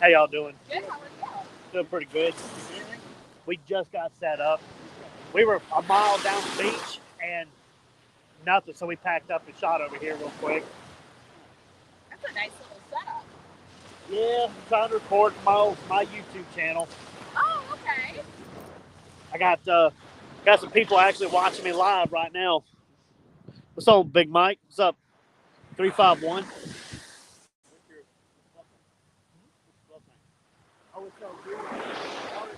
How y'all doing? Good, how are you? Doing pretty good. We just got set up. We were a mile down the beach and nothing, so we packed up and shot over here real quick. That's a nice little setup. Yeah, I'm trying to record my YouTube channel. Oh, okay. I got some people actually watching me live right now. What's on, Big Mike? What's up? 351. Oh, it's so good. That's a serious business.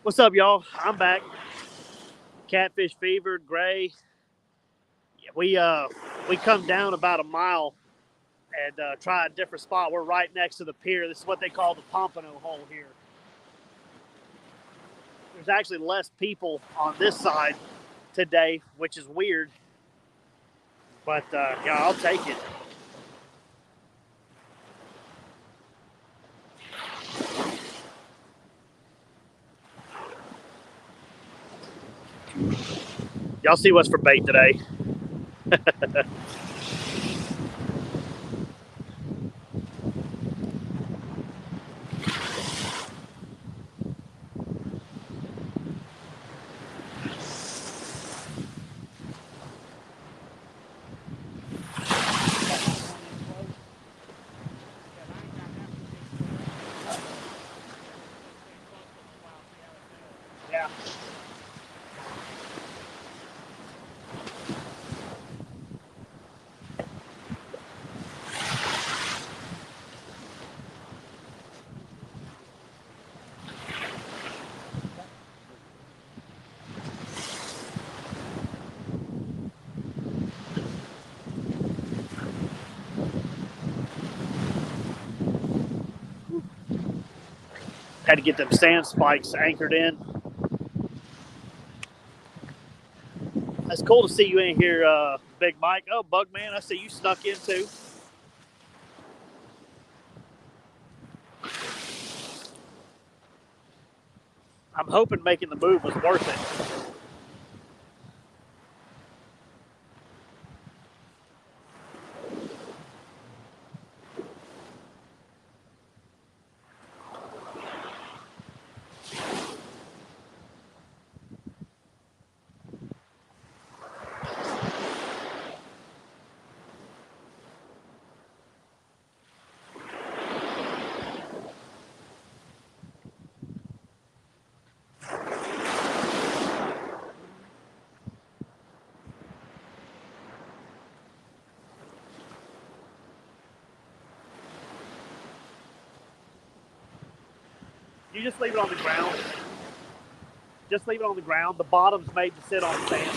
What's up, y'all? I'm back. Catfish fever, gray. We come down about a mile and try a different spot. We're right next to the pier. This is what they call the pompano hole here. There's actually less people on this side today, which is weird. But yeah, I'll take it. Y'all see what's for bait today. Yeah. Had to get them sand spikes anchored in. It's cool to see you in here, Big Mike. Oh, Bugman, I see you snuck in too. I'm hoping making the move was worth it. You just leave it on the ground. Just leave it on the ground. The bottom's made to sit on sand.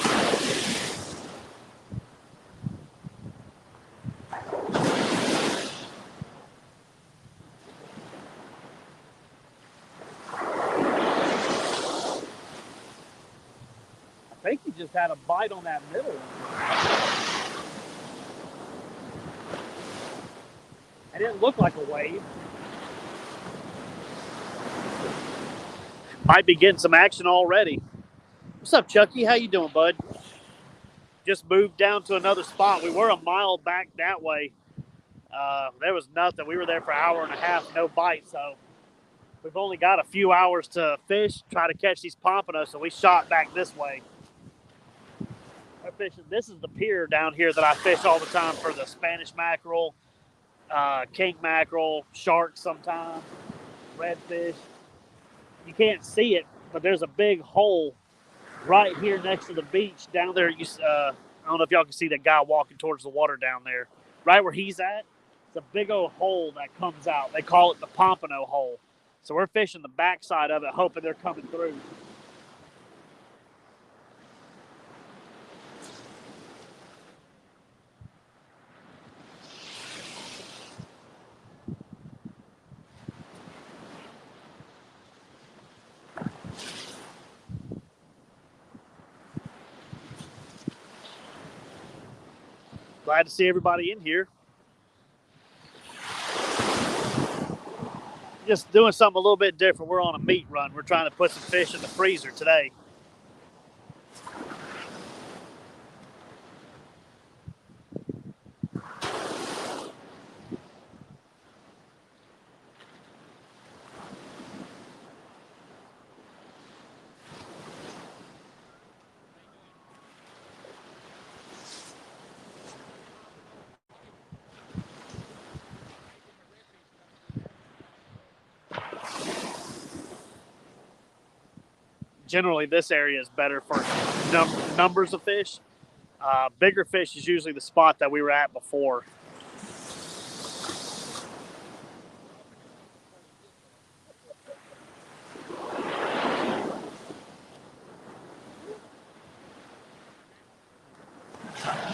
I think he just had a bite on that middle one. It didn't look like a wave. Might be getting some action already. What's up, Chucky? How you doing, bud? Just moved down to another spot. We were a mile back that way. There was nothing. We were there for an hour and a half, no bite. So we've only got a few hours to fish, try to catch these pompanos. So we shot back this way. We're fishing. This is the pier down here that I fish all the time for the Spanish mackerel, king mackerel, sharks sometimes, redfish. You can't see it, but there's a big hole right here next to the beach down there. I don't know if y'all can see that guy walking towards the water down there. Right where he's at, it's a big old hole that comes out. They call it the pompano hole. So we're fishing the backside of it, hoping they're coming through. Glad to see everybody in here. Just doing something a little bit different. We're on a meat run. We're trying to put some fish in the freezer today. Generally, this area is better for numbers of fish. Bigger fish is usually the spot that we were at before.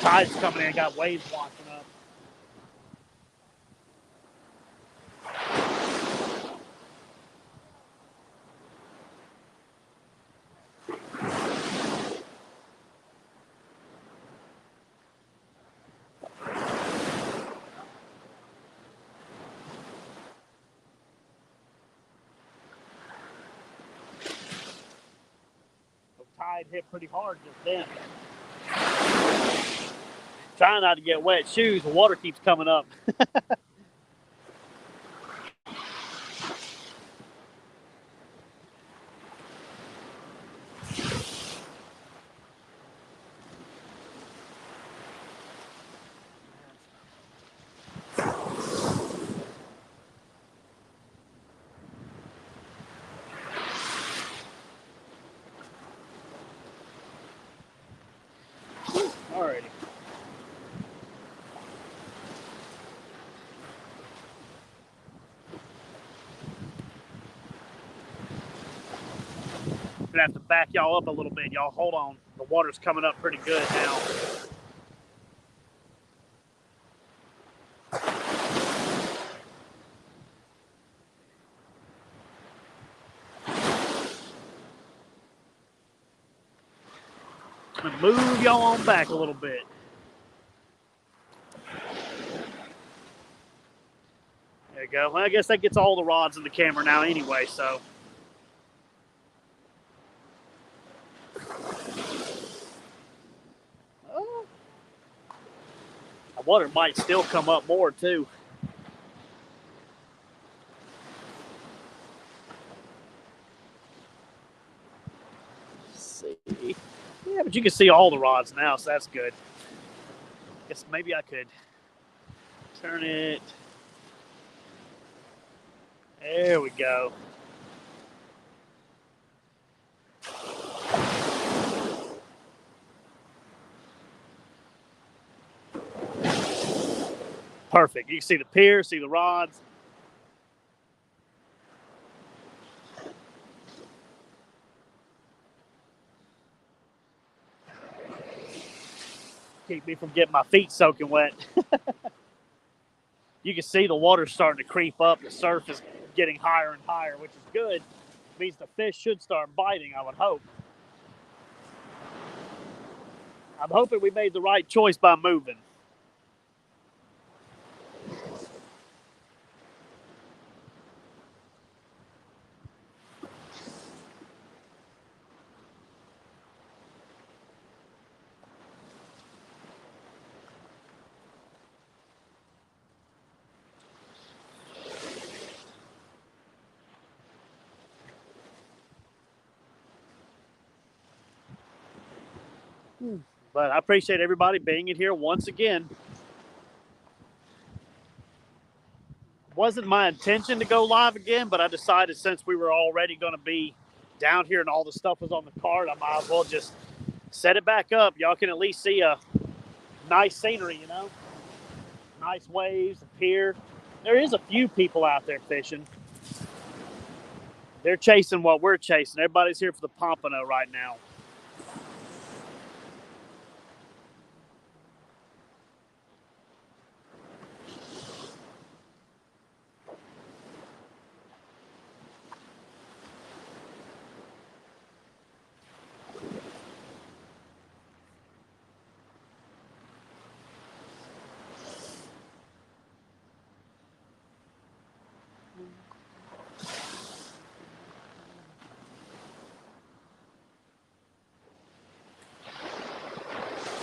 Tide's coming in, got waves washing up. The tide hit pretty hard just then. Trying not to get wet shoes, the water keeps coming up. Alrighty. Gonna have to back y'all up a little bit. Y'all hold on. The water's coming up pretty good now. Move y'all on back a little bit. There you go. Well, I guess that gets all the rods in the camera now anyway, so. Oh. The water might still come up more too. Let's see. Yeah, but you can see all the rods now, so that's good. Guess maybe I could turn it. There we go. Perfect. You can see the pier, see the rods. Keep me from getting my feet soaking wet. You can see the water starting to creep up. The surf is getting higher and higher, which is good. It means the fish should start biting, I would hope. I'm hoping we made the right choice by moving. But I appreciate everybody being in here once again. Wasn't my intention to go live again, but I decided since we were already going to be down here and all the stuff was on the card, I might as well just set it back up. Y'all can at least see a nice scenery, you know? Nice waves, a pier. There is a few people out there fishing. They're chasing what we're chasing. Everybody's here for the pompano right now.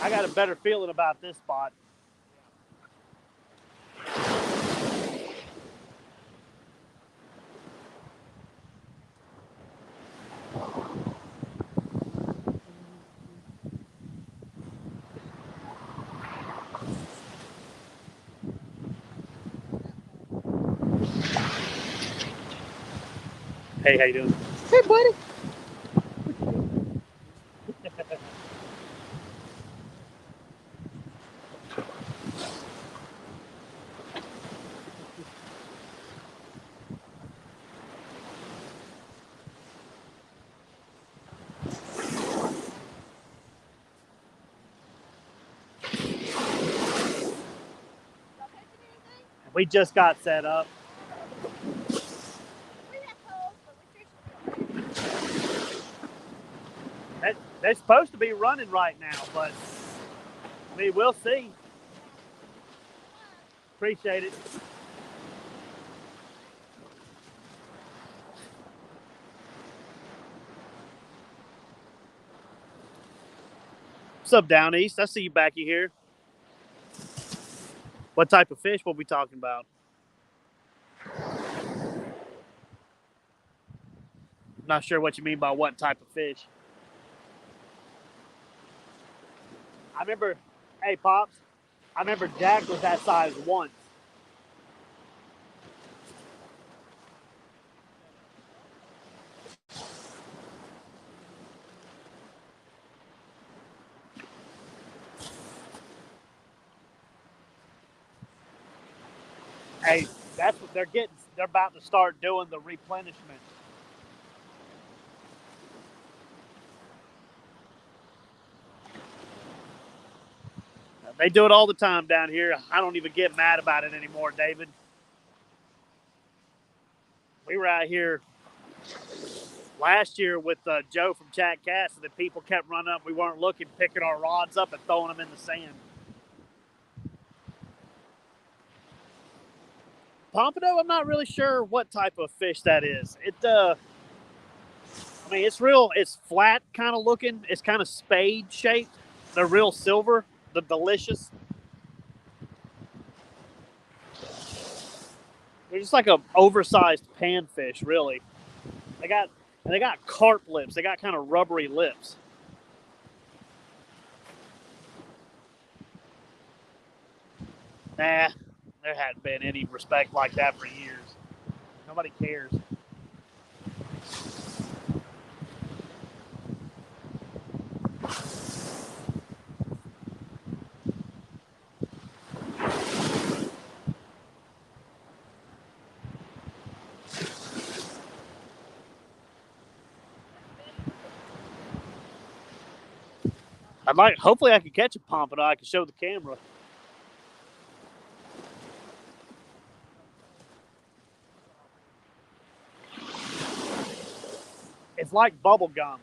I got a better feeling about this spot. Hey, how you doing? Hey, buddy. We just got set up. They're supposed to be running right now, but I mean, we'll see. Appreciate it. What's up, Down East? I see you back here. What type of fish will we talking about? I'm not sure what you mean by what type of fish. I remember, hey, Pops, I remember Jack was that size once. Hey, that's what they're getting. They're about to start doing the replenishment. They do it all the time down here. I don't even get mad about it anymore, David. We were out here last year with Joe from Chat Cast, and the people kept running up. We weren't looking, picking our rods up and throwing them in the sand. Pompano, I'm not really sure what type of fish that is. I mean, it's flat kind of looking. It's kind of spade shaped. They're real silver. They're delicious. They're just like a oversized panfish, really. They got carp lips. They got kind of rubbery lips. Nah, there hadn't been any respect like that for years. Nobody cares. Hopefully I can catch a pompano. I can show the camera. It's like bubble gum.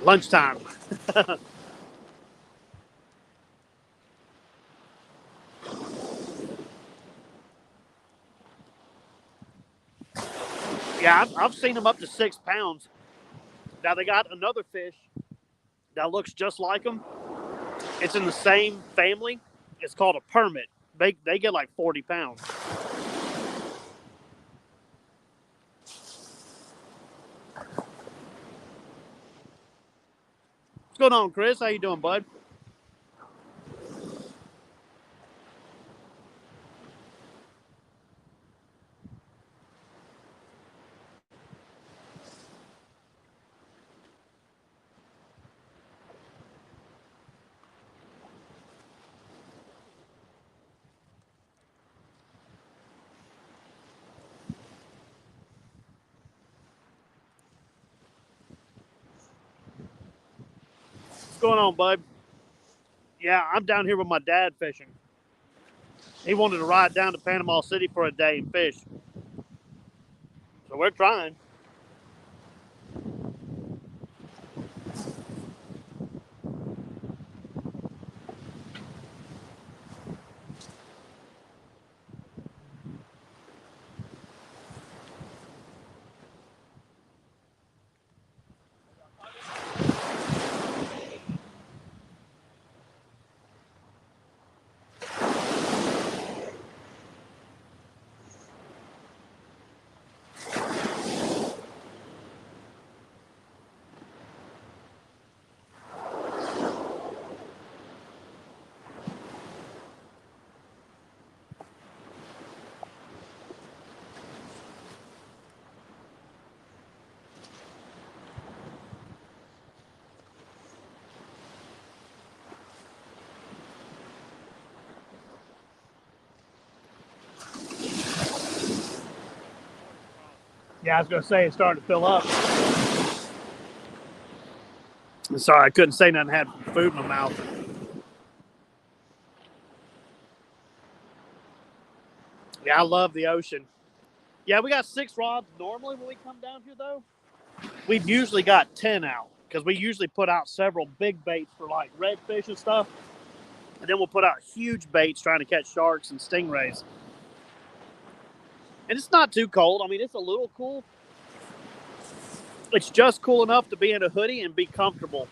Lunchtime. Yeah, I've seen them up to 6 pounds. Now they got another fish that looks just like them. It's in the same family. It's called a permit. They get like 40 pounds. What's going on, Chris? How you doing, bud? What's going on, bud? Yeah, I'm down here with my dad fishing. He wanted to ride down to Panama City for a day and fish. So we're trying. Yeah, I was going to say it's starting to fill up. Sorry, I couldn't say nothing. I had food in my mouth. Yeah, I love the ocean. Yeah, we got 6 rods normally when we come down here, though. We've usually got 10 out because we usually put out several big baits for like redfish and stuff. And then we'll put out huge baits trying to catch sharks and stingrays. And it's not too cold. I mean, it's a little cool. It's just cool enough to be in a hoodie and be comfortable.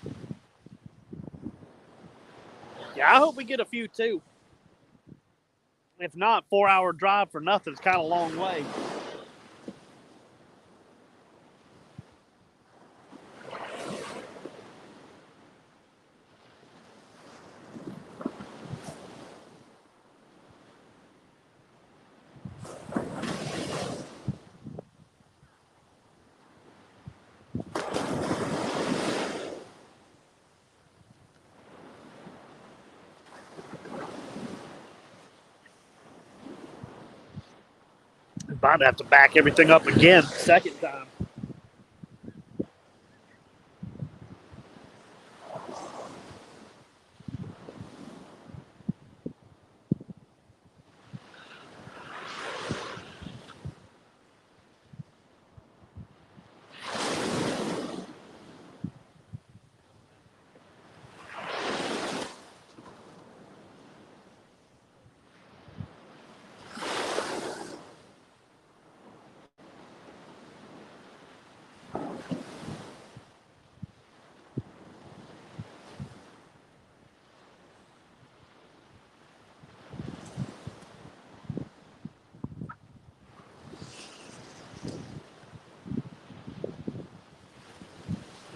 Yeah, I hope we get a few too. If not, 4-hour drive for nothing. It's kind of a long way. About to have to back everything up again, second time.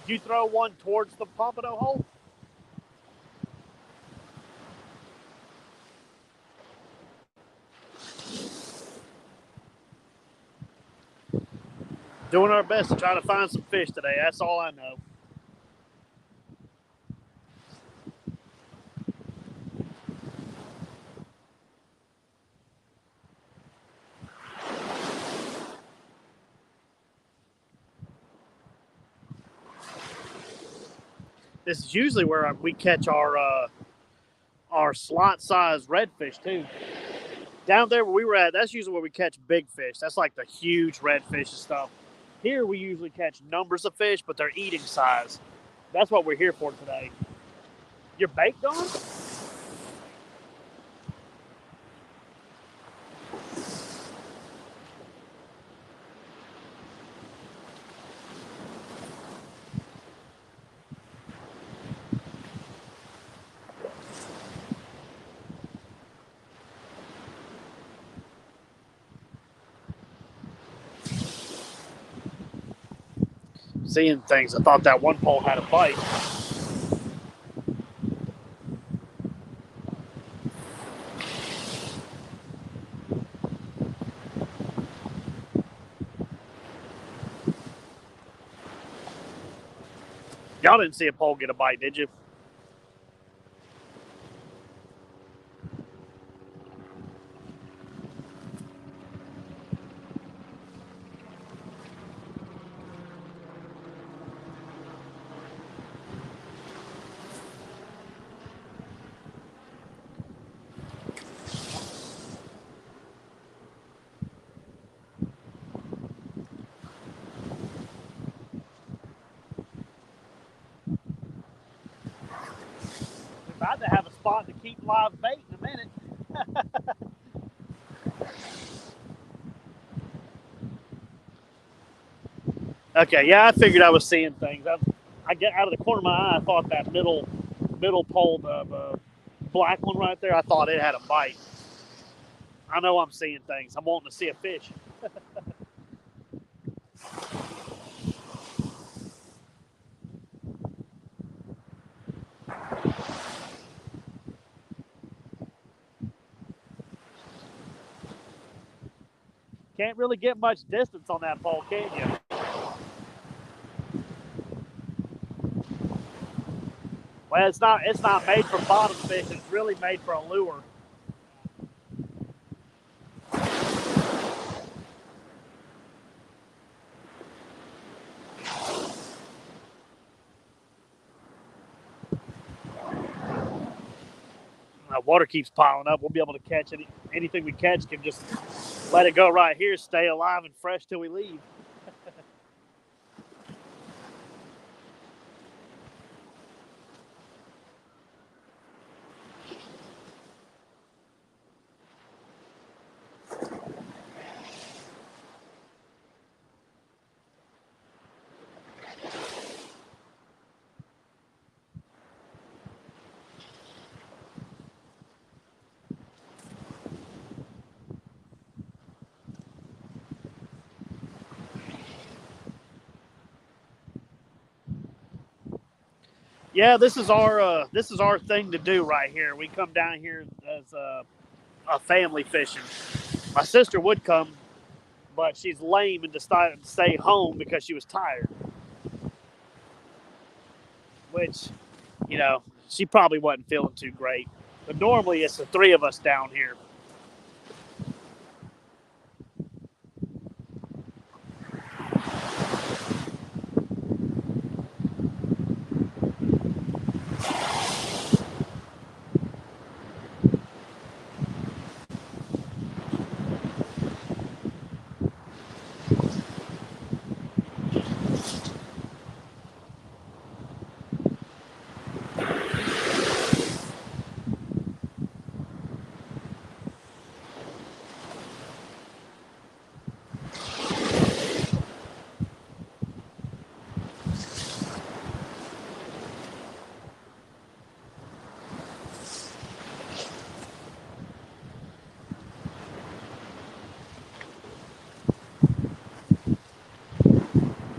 Did you throw one towards the pompano hole? Doing our best to try to find some fish today. That's all I know. This is usually where we catch our slot size redfish too. Down there where we were at, that's usually where we catch big fish. That's like the huge redfish and stuff. Here we usually catch numbers of fish, but they're eating size. That's what we're here for today. Your bait gone? Seeing things. I thought that one pole had a bite. Y'all didn't see a pole get a bite, did you? We're about to have a spot to keep live bait in a minute. Okay, yeah, I figured I was seeing things. I get out of the corner of my eye. I thought that middle pole, the black one right there. I thought it had a bite. I know I'm seeing things. I'm wanting to see a fish. Can't really get much distance on that pole, can you? Well, it's not made for bottom fish. It's really made for a lure. Water keeps piling up. We'll be able to catch anything we catch. Can just let it go right here. Stay alive and fresh till we leave. Yeah, this is our thing to do right here. We come down here as a family fishing. My sister would come, but she's lame and decided to stay home because she was tired. Which, you know, she probably wasn't feeling too great. But normally it's the three of us down here.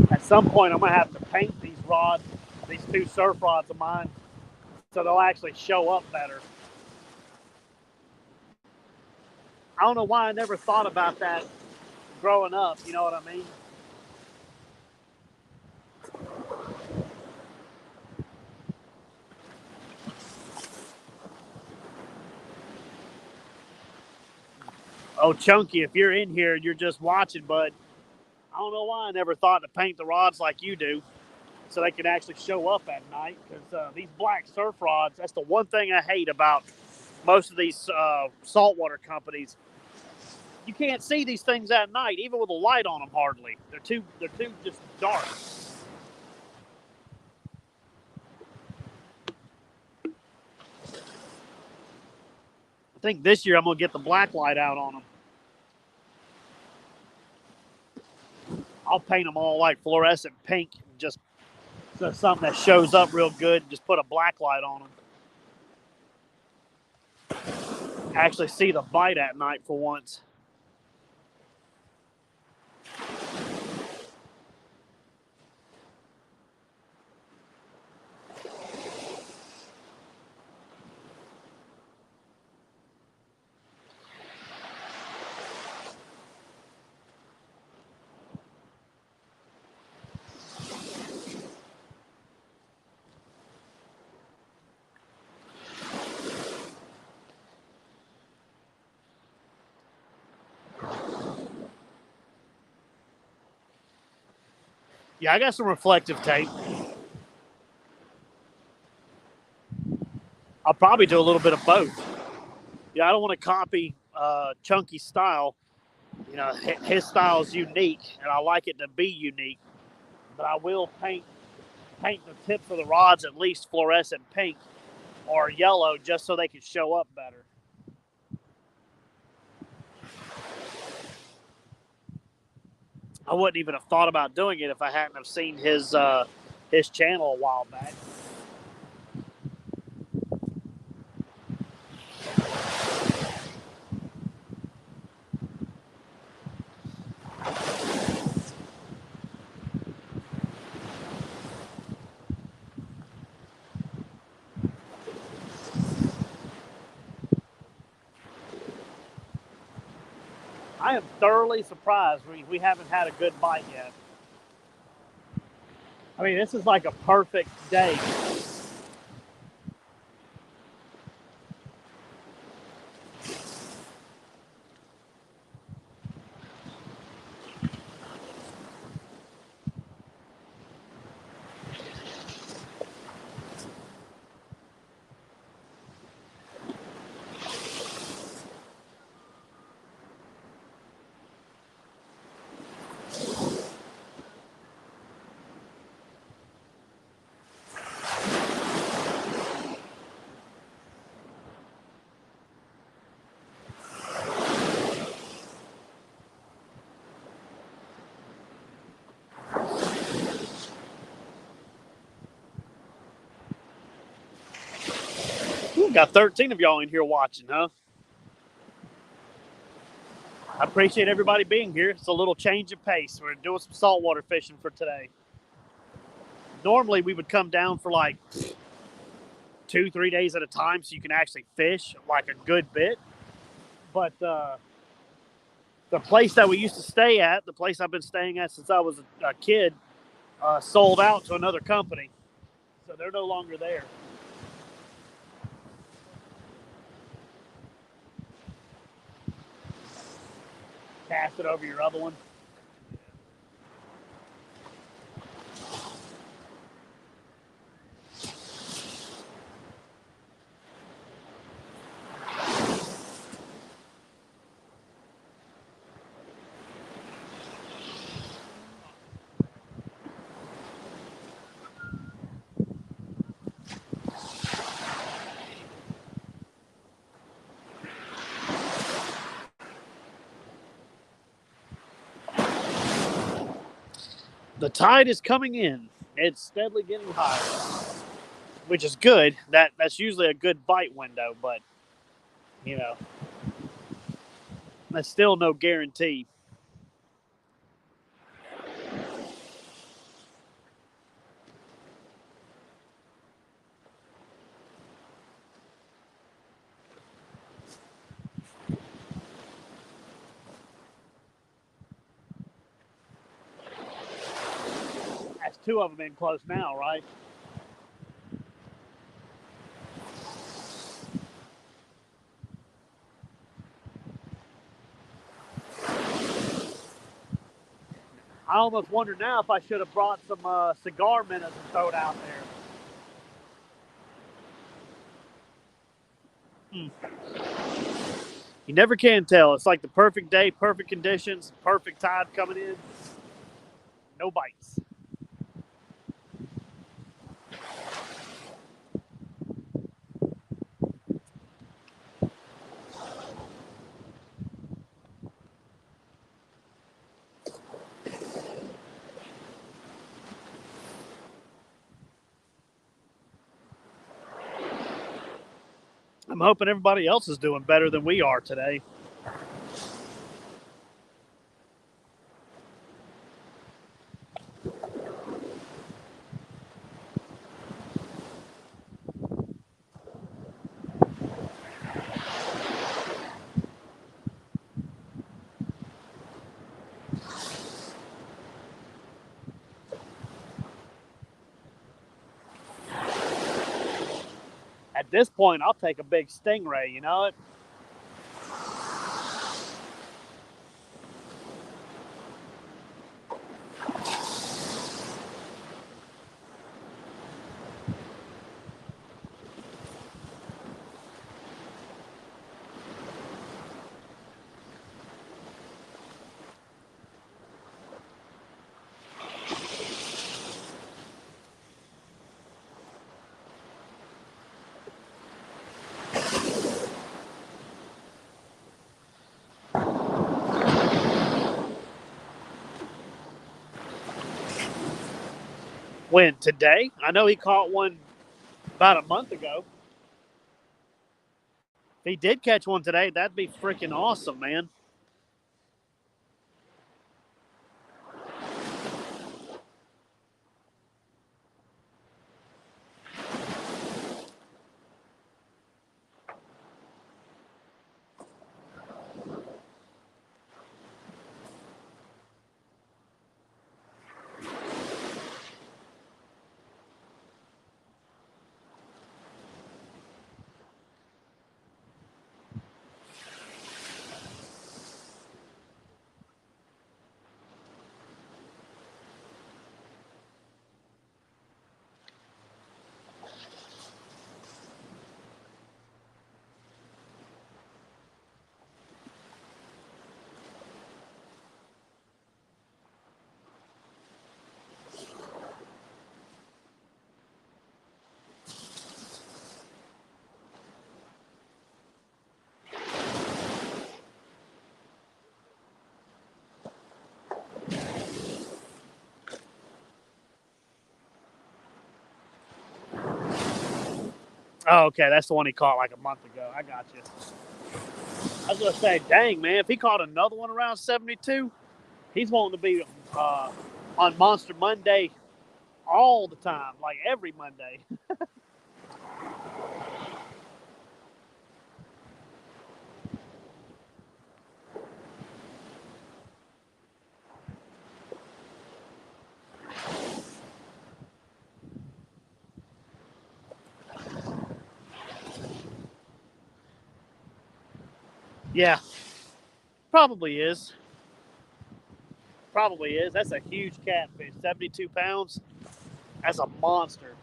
At some point, I'm gonna have to paint these rods, these two surf rods of mine, so they'll actually show up better. I don't know why I never thought about that growing up. You know what I mean? Oh, Chunky, if you're in here and you're just watching, bud, I don't know why I never thought to paint the rods like you do, so they can actually show up at night. Because these black surf rods, that's the one thing I hate about most of these saltwater companies. You can't see these things at night, even with a light on them. Hardly. They're too just dark. think this year I'm going to get the black light out on them. I'll paint them all like fluorescent pink, just so something that shows up real good. Just put a black light on them. Actually see the bite at night for once. Yeah, I got some reflective tape. I'll probably do a little bit of both. Yeah, I don't want to copy Chunky's style. You know, his style is unique, and I like it to be unique. But I will paint the tips of the rods at least fluorescent pink or yellow, just so they can show up better. I wouldn't even have thought about doing it if I hadn't have seen his channel a while back. I am thoroughly surprised we haven't had a good bite yet. I mean, this is like a perfect day. Ooh, got 13 of y'all in here watching, huh? I appreciate everybody being here. It's a little change of pace. We're doing some saltwater fishing for today. Normally, we would come down for like 2-3 days at a time so you can actually fish like a good bit. But the place that we used to stay at, the place I've been staying at since I was a kid, sold out to another company. So they're no longer there. Cast it over your other one. The tide is coming in. It's steadily getting higher, which is good. That's usually a good bite window, but you know, that's still no guarantee. That's two of them in close now, right? I almost wonder now if I should have brought some cigar minnows and thrown out there. You never can tell. It's like the perfect day, perfect conditions, perfect tide coming in. No bites. hoping everybody else is doing better than we are today. At this point, I'll take a big stingray, you know it? When? Today? I know he caught one about a month ago. If he did catch one today, that'd be freaking awesome, man. Oh, okay, that's the one he caught like a month ago. I got you. I was gonna say, dang man, if he caught another one around 72, he's wanting to be on Monster Monday all the time, like every Monday. Yeah, probably is. Probably is. That's a huge catfish, 72 pounds. That's a monster.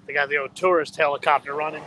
They got the old tourist helicopter running.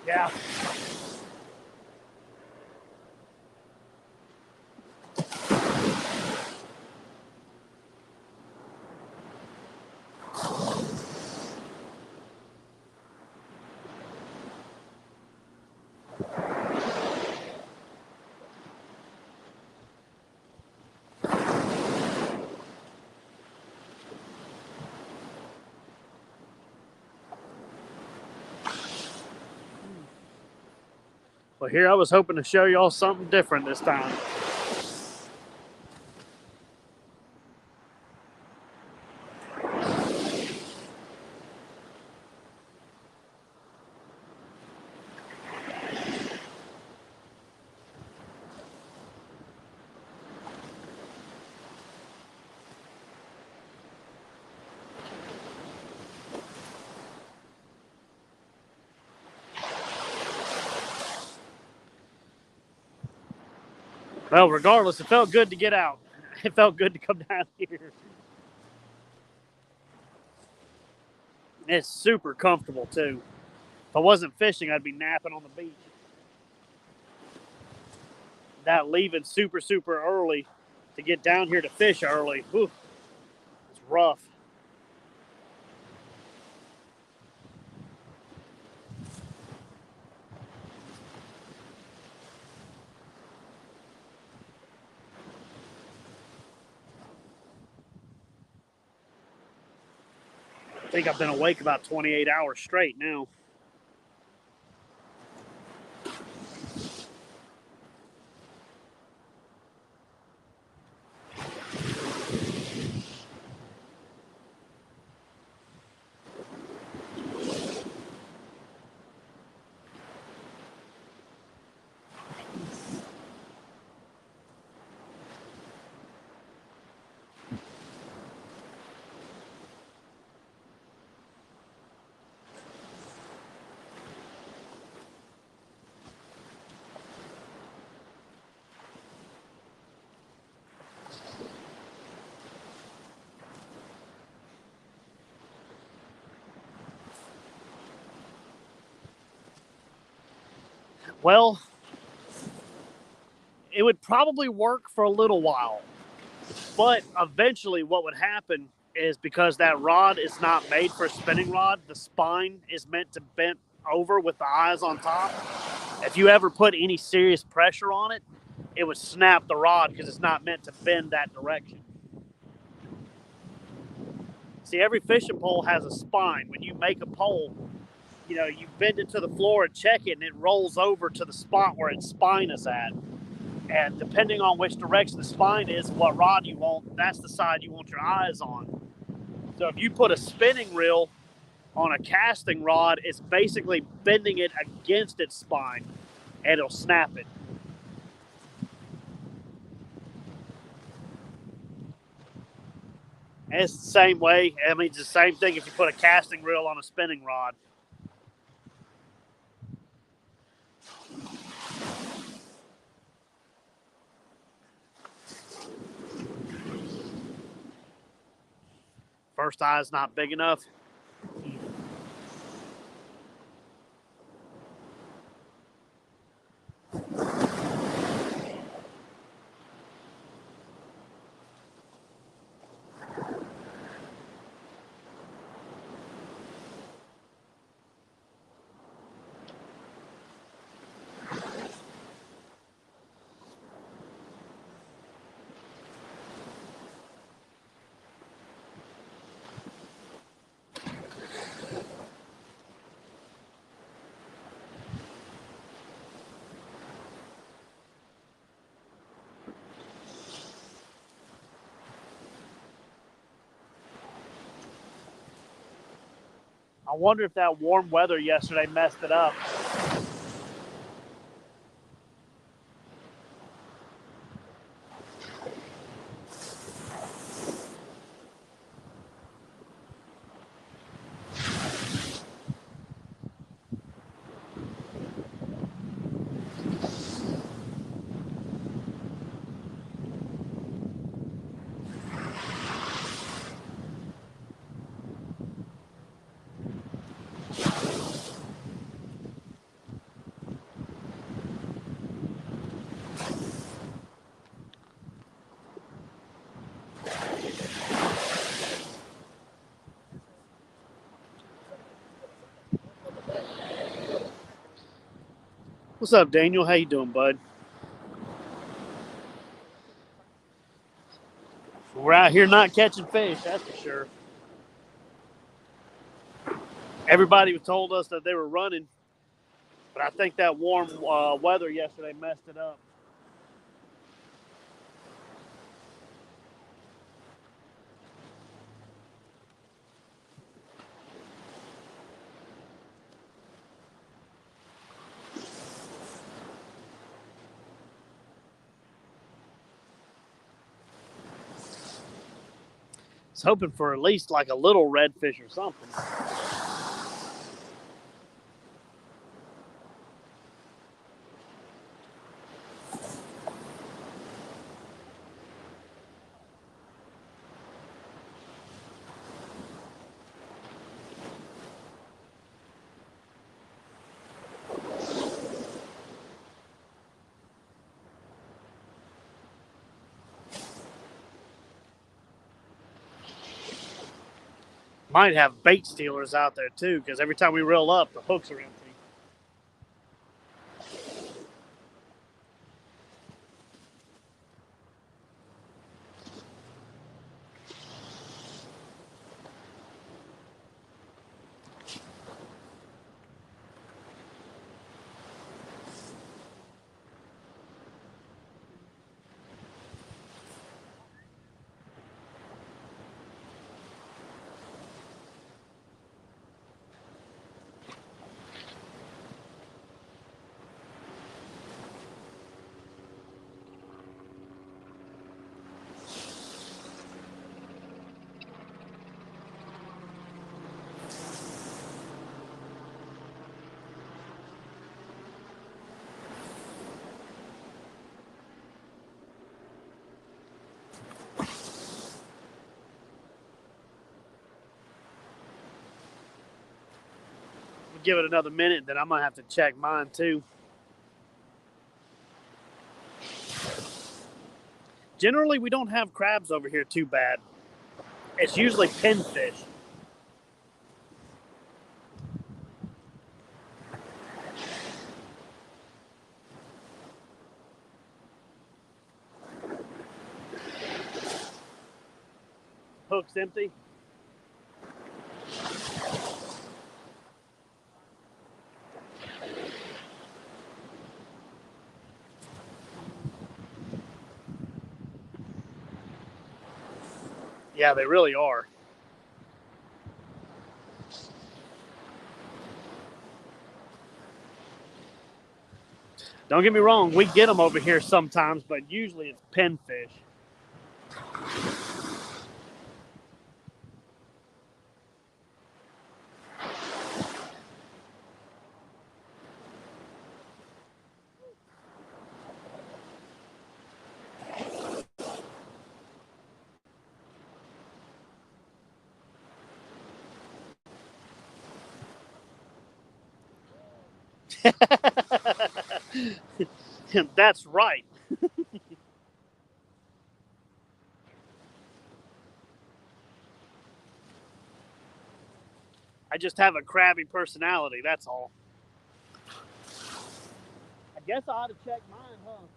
Yeah. Well, here I was hoping to show y'all something different this time. Well, regardless, it felt good to get out. It felt good to come down here. It's super comfortable, too. If I wasn't fishing, I'd be napping on the beach. That leaving super, super early to get down here to fish early, whew, it's rough. I think I've been awake about 28 hours straight now. Well, it would probably work for a little while, but eventually what would happen is because that rod is not made for a spinning rod, the spine is meant to bend over with the eyes on top. If you ever put any serious pressure on it, it would snap the rod because it's not meant to bend that direction. See, every fishing pole has a spine. When you make a pole, you bend it to the floor and check it, and it rolls over to the spot where its spine is at. And depending on which direction the spine is, what rod you want, that's the side you want your eyes on. So if you put a spinning reel on a casting rod, it's basically bending it against its spine, and it'll snap it. And it's the same way. I mean, it's the same thing if you put a casting reel on a spinning rod. First eye is not big enough. I wonder if that warm weather yesterday messed it up. What's up, Daniel? How you doing, bud? We're out here not catching fish, that's for sure. Everybody told us that they were running, But I think that warm weather yesterday messed it up. I was hoping for at least like a little redfish or something. Might have bait stealers out there too, because every time we reel up, the hooks are empty. Give it another minute, then I'm gonna have to check mine too. Generally, we don't have crabs over here too bad. It's usually pinfish. Hook's empty. Yeah, they really are. Don't get me wrong, we get them over here sometimes, but usually it's pinfish. That's right. I just have a crabby personality, that's all. I guess I ought to check mine, huh?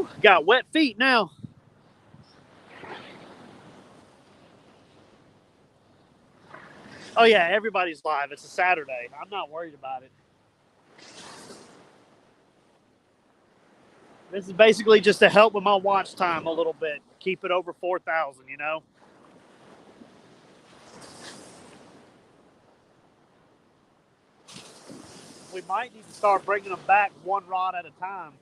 Whew, got wet feet now. Oh yeah, everybody's live. It's a Saturday. I'm not worried about it. This is basically just to help with my watch time a little bit. Keep it over 4,000, you know? We might need to start bringing them back one rod at a time.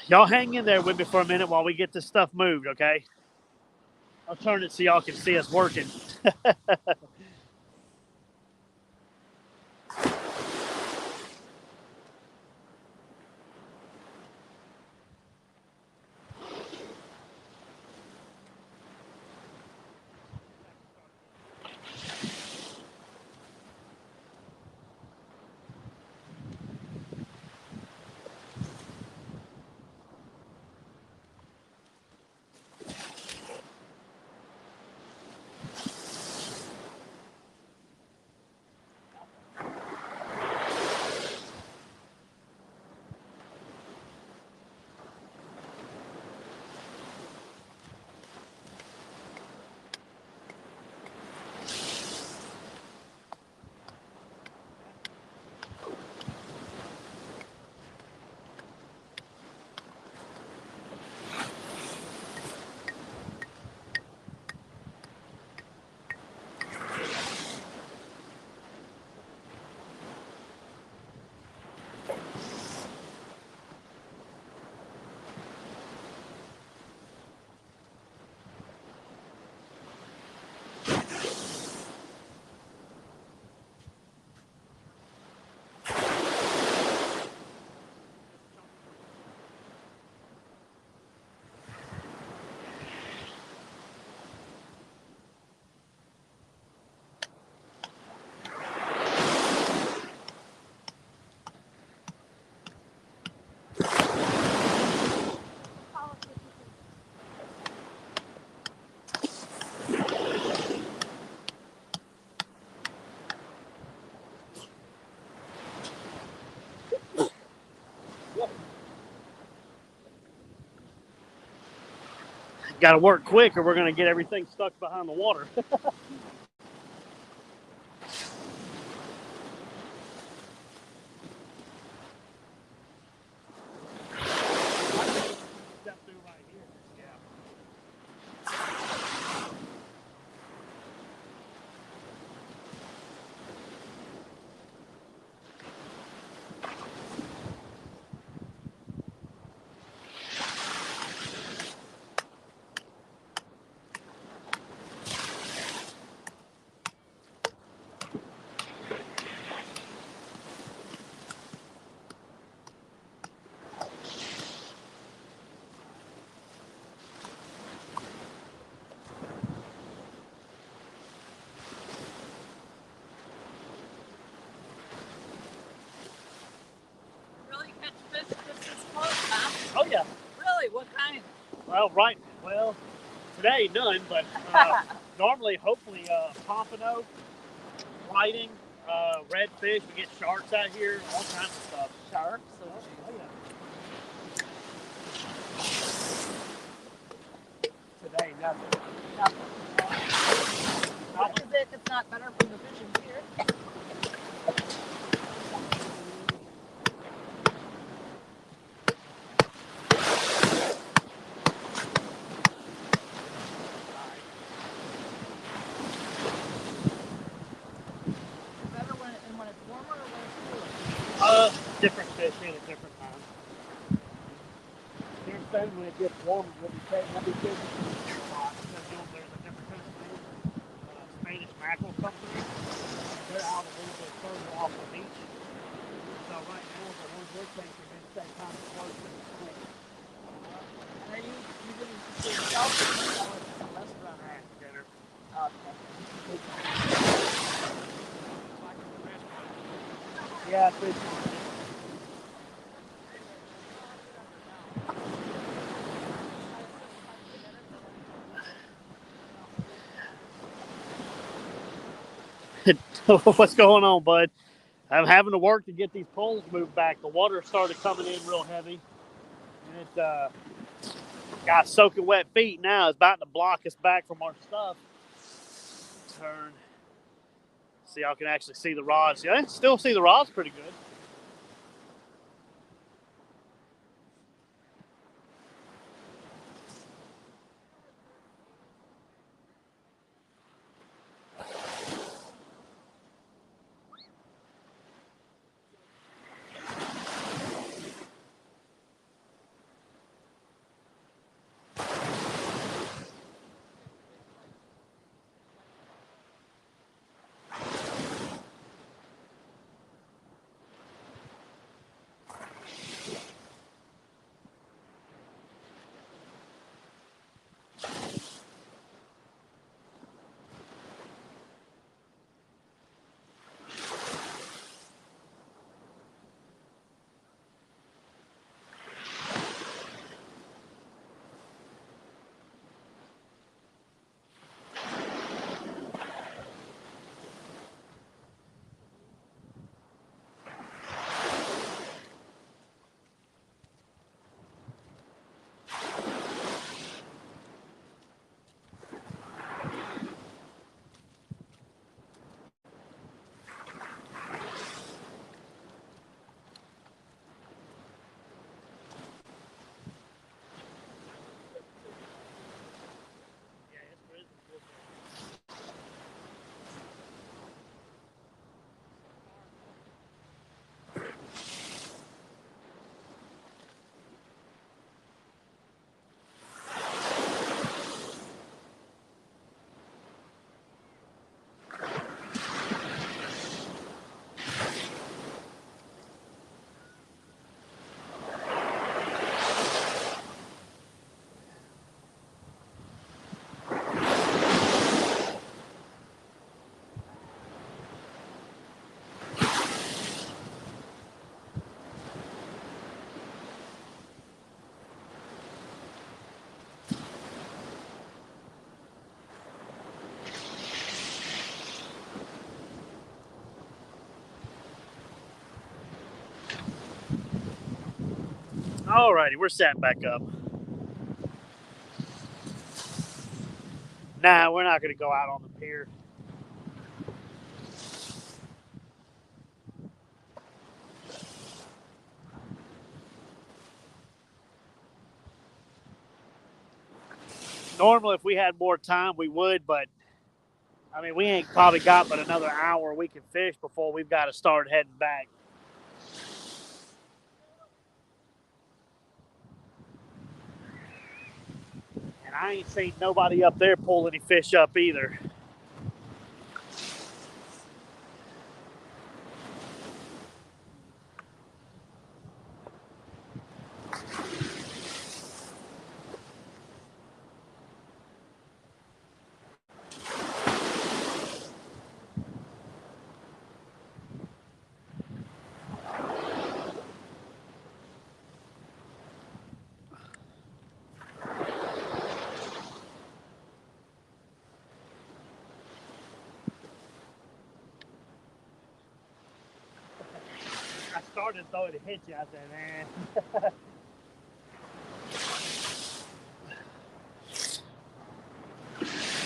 Y'all hang in there with me for a minute while we get this stuff moved, okay? I'll turn it so y'all can see us working. Got to work quick or we're going to get everything stuck behind the water. Step through right here. Yeah. Well, today none, but normally, hopefully, pompano, whiting, redfish. We get sharks out here, all kinds of stuff. Sharks. Oh, yeah. Today, nothing. What is it? It's not better from the fishing here. Better when it's warmer or when it's cooler? Different fish in at different times. Here's soon when it gets warmer, we'll be fishing here a lot because there's a different kind of fish. Spanish mackerel company. They're out a little bit further off the beach. So right now, the ones we're taking, they stay kind of close to the school. And are you using it for yourself or are you selling it to a restaurant or At dinner. okay. Yeah, fish market. What's going on, bud? I'm having to work to get these poles moved back. The water started coming in real heavy. And it got soaking wet feet now. It's about to block us back from our stuff. Turn. So y'all can actually see the rods. Yeah, still see the rods pretty good. Alrighty, we're set back up. Nah, we're not going to go out on the pier. Normally, if we had more time, we would, but I mean, we ain't probably got but another hour we can fish before we've got to start heading back. And I ain't seen nobody up there pull any fish up either. hard and throw it to hit you. I said, man.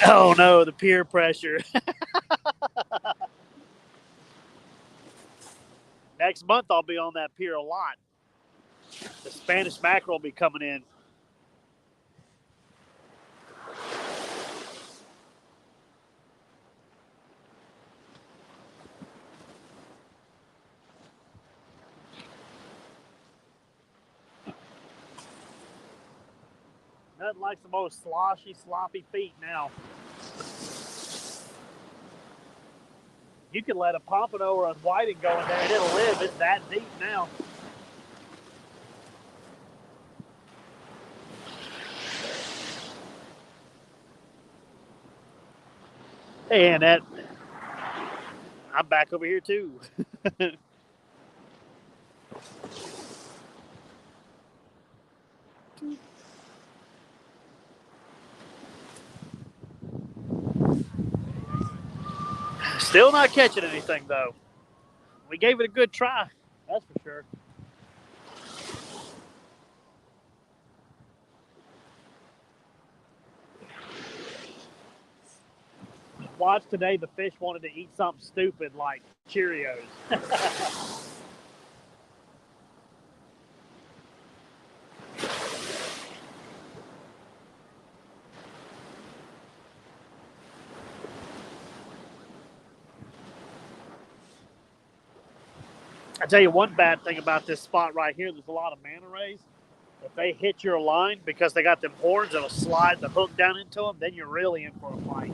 Oh no, the peer pressure. Next month I'll be on that pier a lot. The Spanish mackerel will be coming in. Nothing like the most sloshy, sloppy feet now. You can let a pompano or a whiting go in there and it'll live. It's that deep now. Hey, Annette. I'm back over here too. Still not catching anything though. We gave it a good try, that's for sure. Watched today, the fish wanted to eat something stupid like Cheerios. I tell you one bad thing about this spot right here, there's a lot of manta rays. If they hit your line because they got them horns, it'll slide the hook down into them, then you're really in for a fight.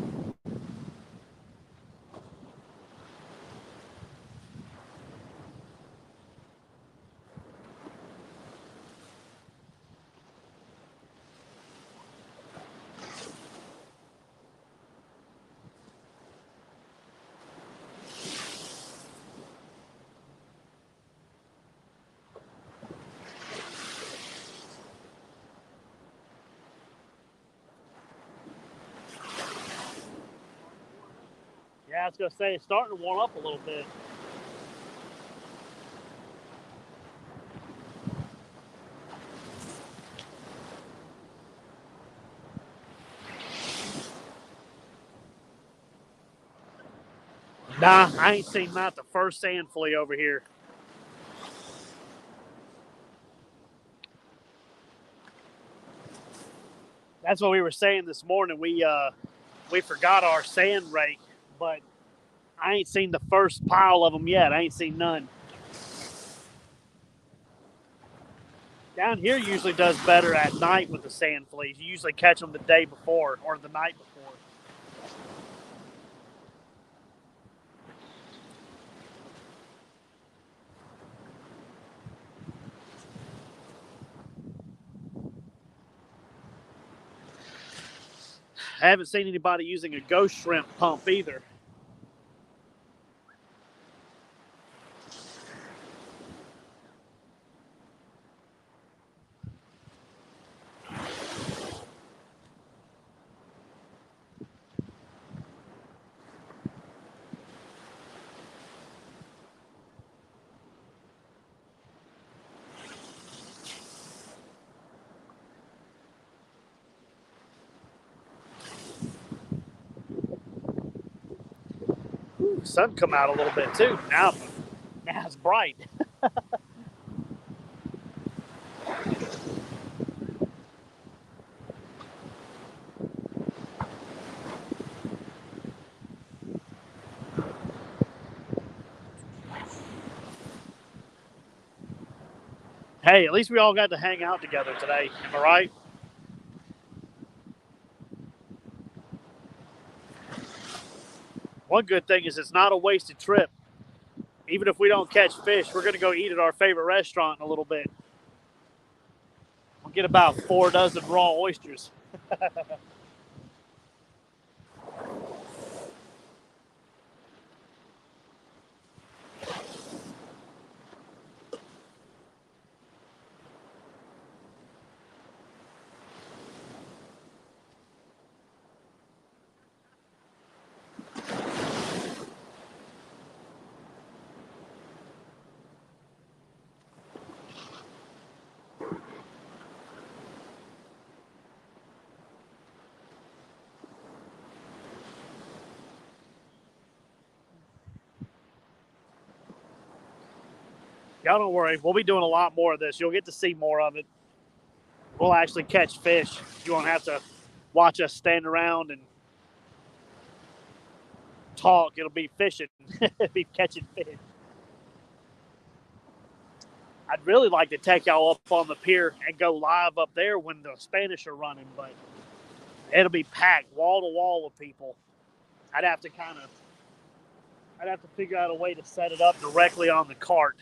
Yeah, I was going to say, it's starting to warm up a little bit. Nah, I ain't seen not the first sand flea over here. That's what we were saying this morning. We forgot our sand rake, but I ain't seen the first pile of them yet. I ain't seen none. Down here usually does better at night with the sand fleas. You usually catch them the day before or the night before. I haven't seen anybody using a ghost shrimp pump either. Sun come out a little bit too. Now it's bright. Hey, at least we all got to hang out together today. Am I right? One good thing is it's not a wasted trip. Even if we don't catch fish, we're going to go eat at our favorite restaurant in a little bit. We'll get about 4 dozen raw oysters. Y'all don't worry. We'll be doing a lot more of this. You'll get to see more of it. We'll actually catch fish. You won't have to watch us stand around and talk. It'll be fishing. It'll be catching fish. I'd really like to take y'all up on the pier and go live up there when the Spanish are running, but it'll be packed wall to wall with people. I'd have to figure out a way to set it up directly on the cart.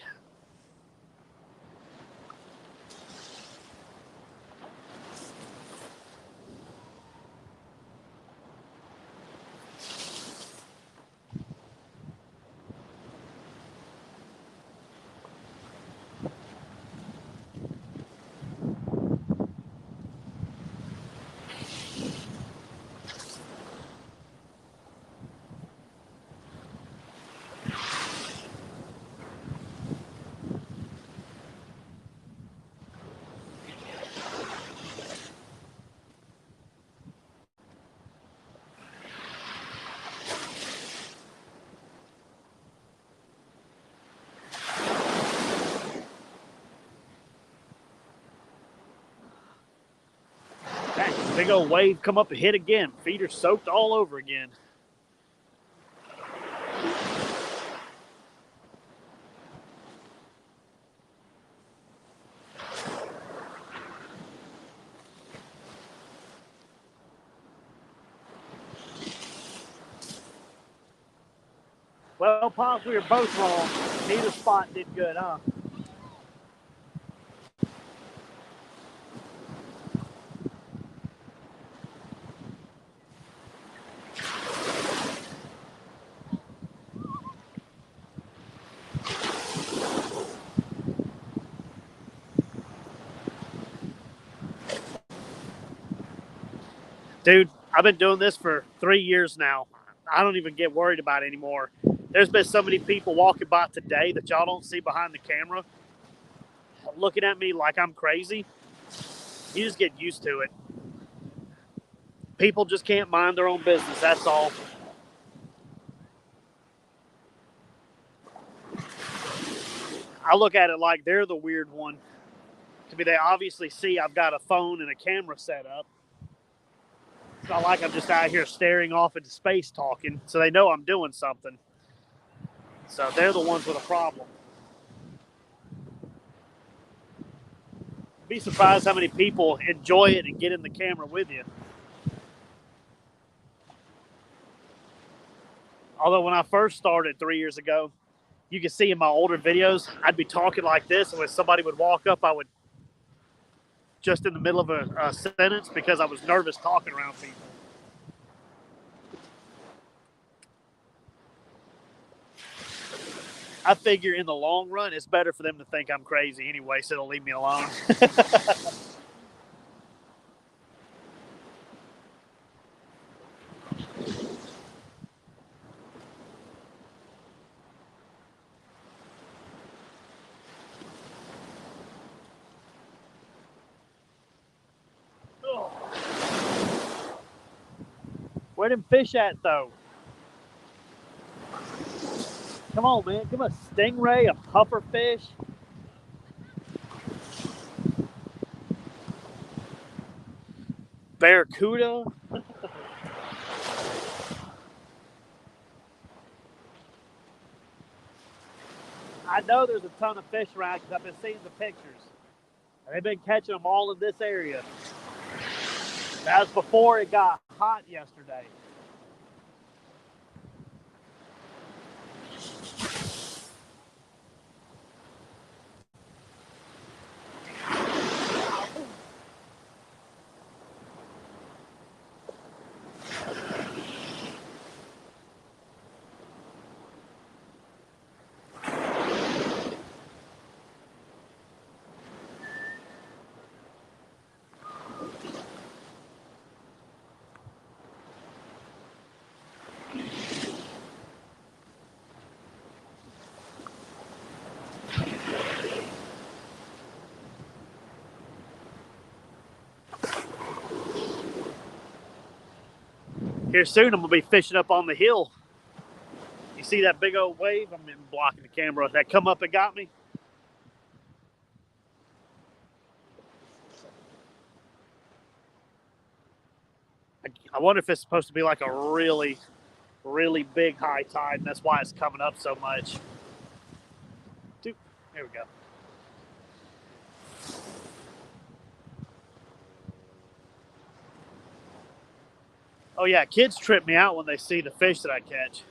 Big old wave come up and hit again. Feet are soaked all over again. Well, Pops, we were both wrong. Neither spot did good, huh? Dude, I've been doing this for 3 years now. I don't even get worried about it anymore. There's been so many people walking by today that y'all don't see behind the camera looking at me like I'm crazy. You just get used to it. People just can't mind their own business, that's all. I look at it like they're the weird one. To me, they obviously see I've got a phone and a camera set up. It's not like I'm just out here staring off into space talking, so they know I'm doing something. So they're the ones with a problem. Be surprised how many people enjoy it and get in the camera with you. Although when I first started 3 years ago, you can see in my older videos, I'd be talking like this, and when somebody would walk up, I would just in the middle of a sentence because I was nervous talking around people. I figure in the long run, it's better for them to think I'm crazy anyway, so they'll leave me alone. Where them fish at, though? Come on, man. Give a stingray, a puffer fish. Barracuda. I know there's a ton of fish around because I've been seeing the pictures. They've been catching them all in this area. That was before it got hot yesterday. Here soon, I'm going to be fishing up on the hill. You see that big old wave? I'm blocking the camera. That come up and got me. I wonder if it's supposed to be like a really, really big high tide, and that's why it's coming up so much. There we go. Oh yeah, kids trip me out when they see the fish that I catch.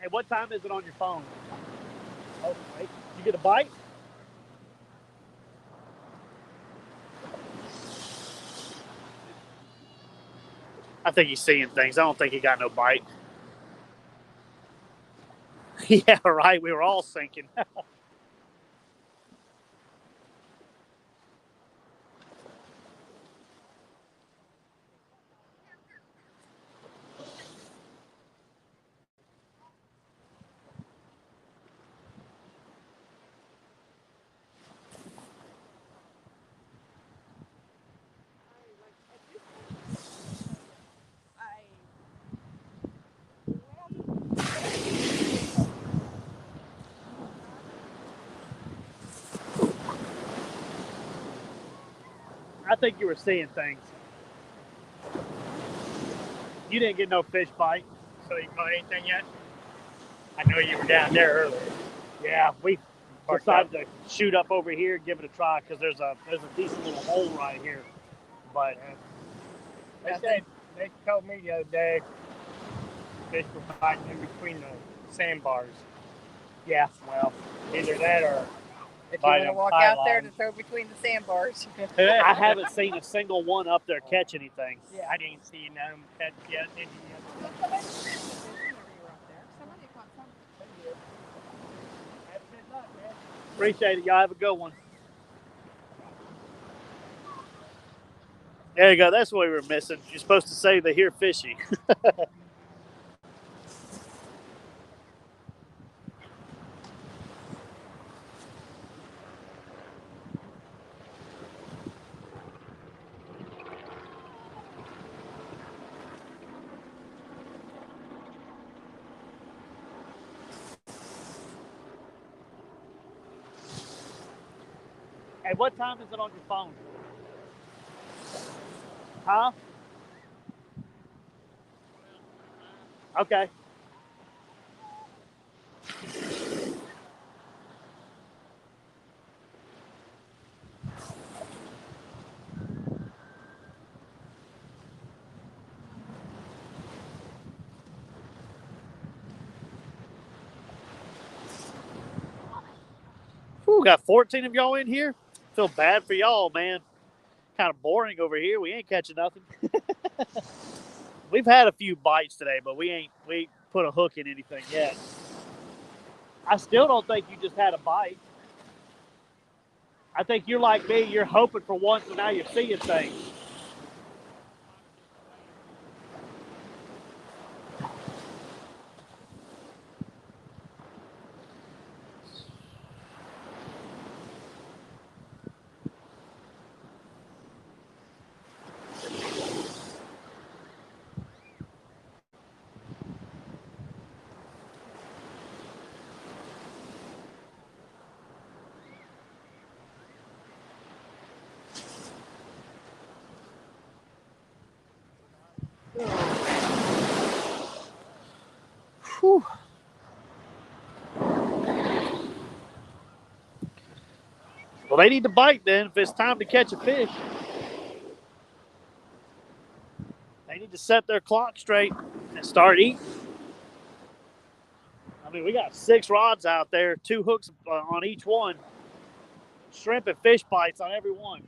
Hey, what time is it on your phone? Oh, wait. You get a bite? I think he's seeing things. I don't think he got no bite. Yeah, right. We were all sinking. I think you were seeing things. You didn't get no fish bite. So you caught anything yet? I know you were down there earlier. Yeah, we Parked decided to shoot up over here and give it a try because there's a decent little hole right here. But They told me the other day fish were biting in between the sandbars. yeah, well, Either that or If you By want to them walk pylons. out there to throw between the sandbars. I haven't seen a single one up there catch anything. Yeah, I didn't see none of them catch yet. Did you? Appreciate it. Y'all have a good one. There you go. That's what we were missing. You're supposed to say they hear fishy. Hey, what time is it on your phone? Huh? Okay. Whew, got 14 of y'all in here. Feel bad for y'all, man. Kind of boring over here. We ain't catching nothing. We've had a few bites today, but we ain't put a hook in anything yet. I still don't think you just had a bite. I think you're like me. You're hoping for one, so now you're seeing things. Whew. Well, they need to bite then if it's time to catch a fish. They need to set their clock straight and start eating. I mean, we got 6 rods out there, 2 hooks on each one, shrimp and fish bites on every one,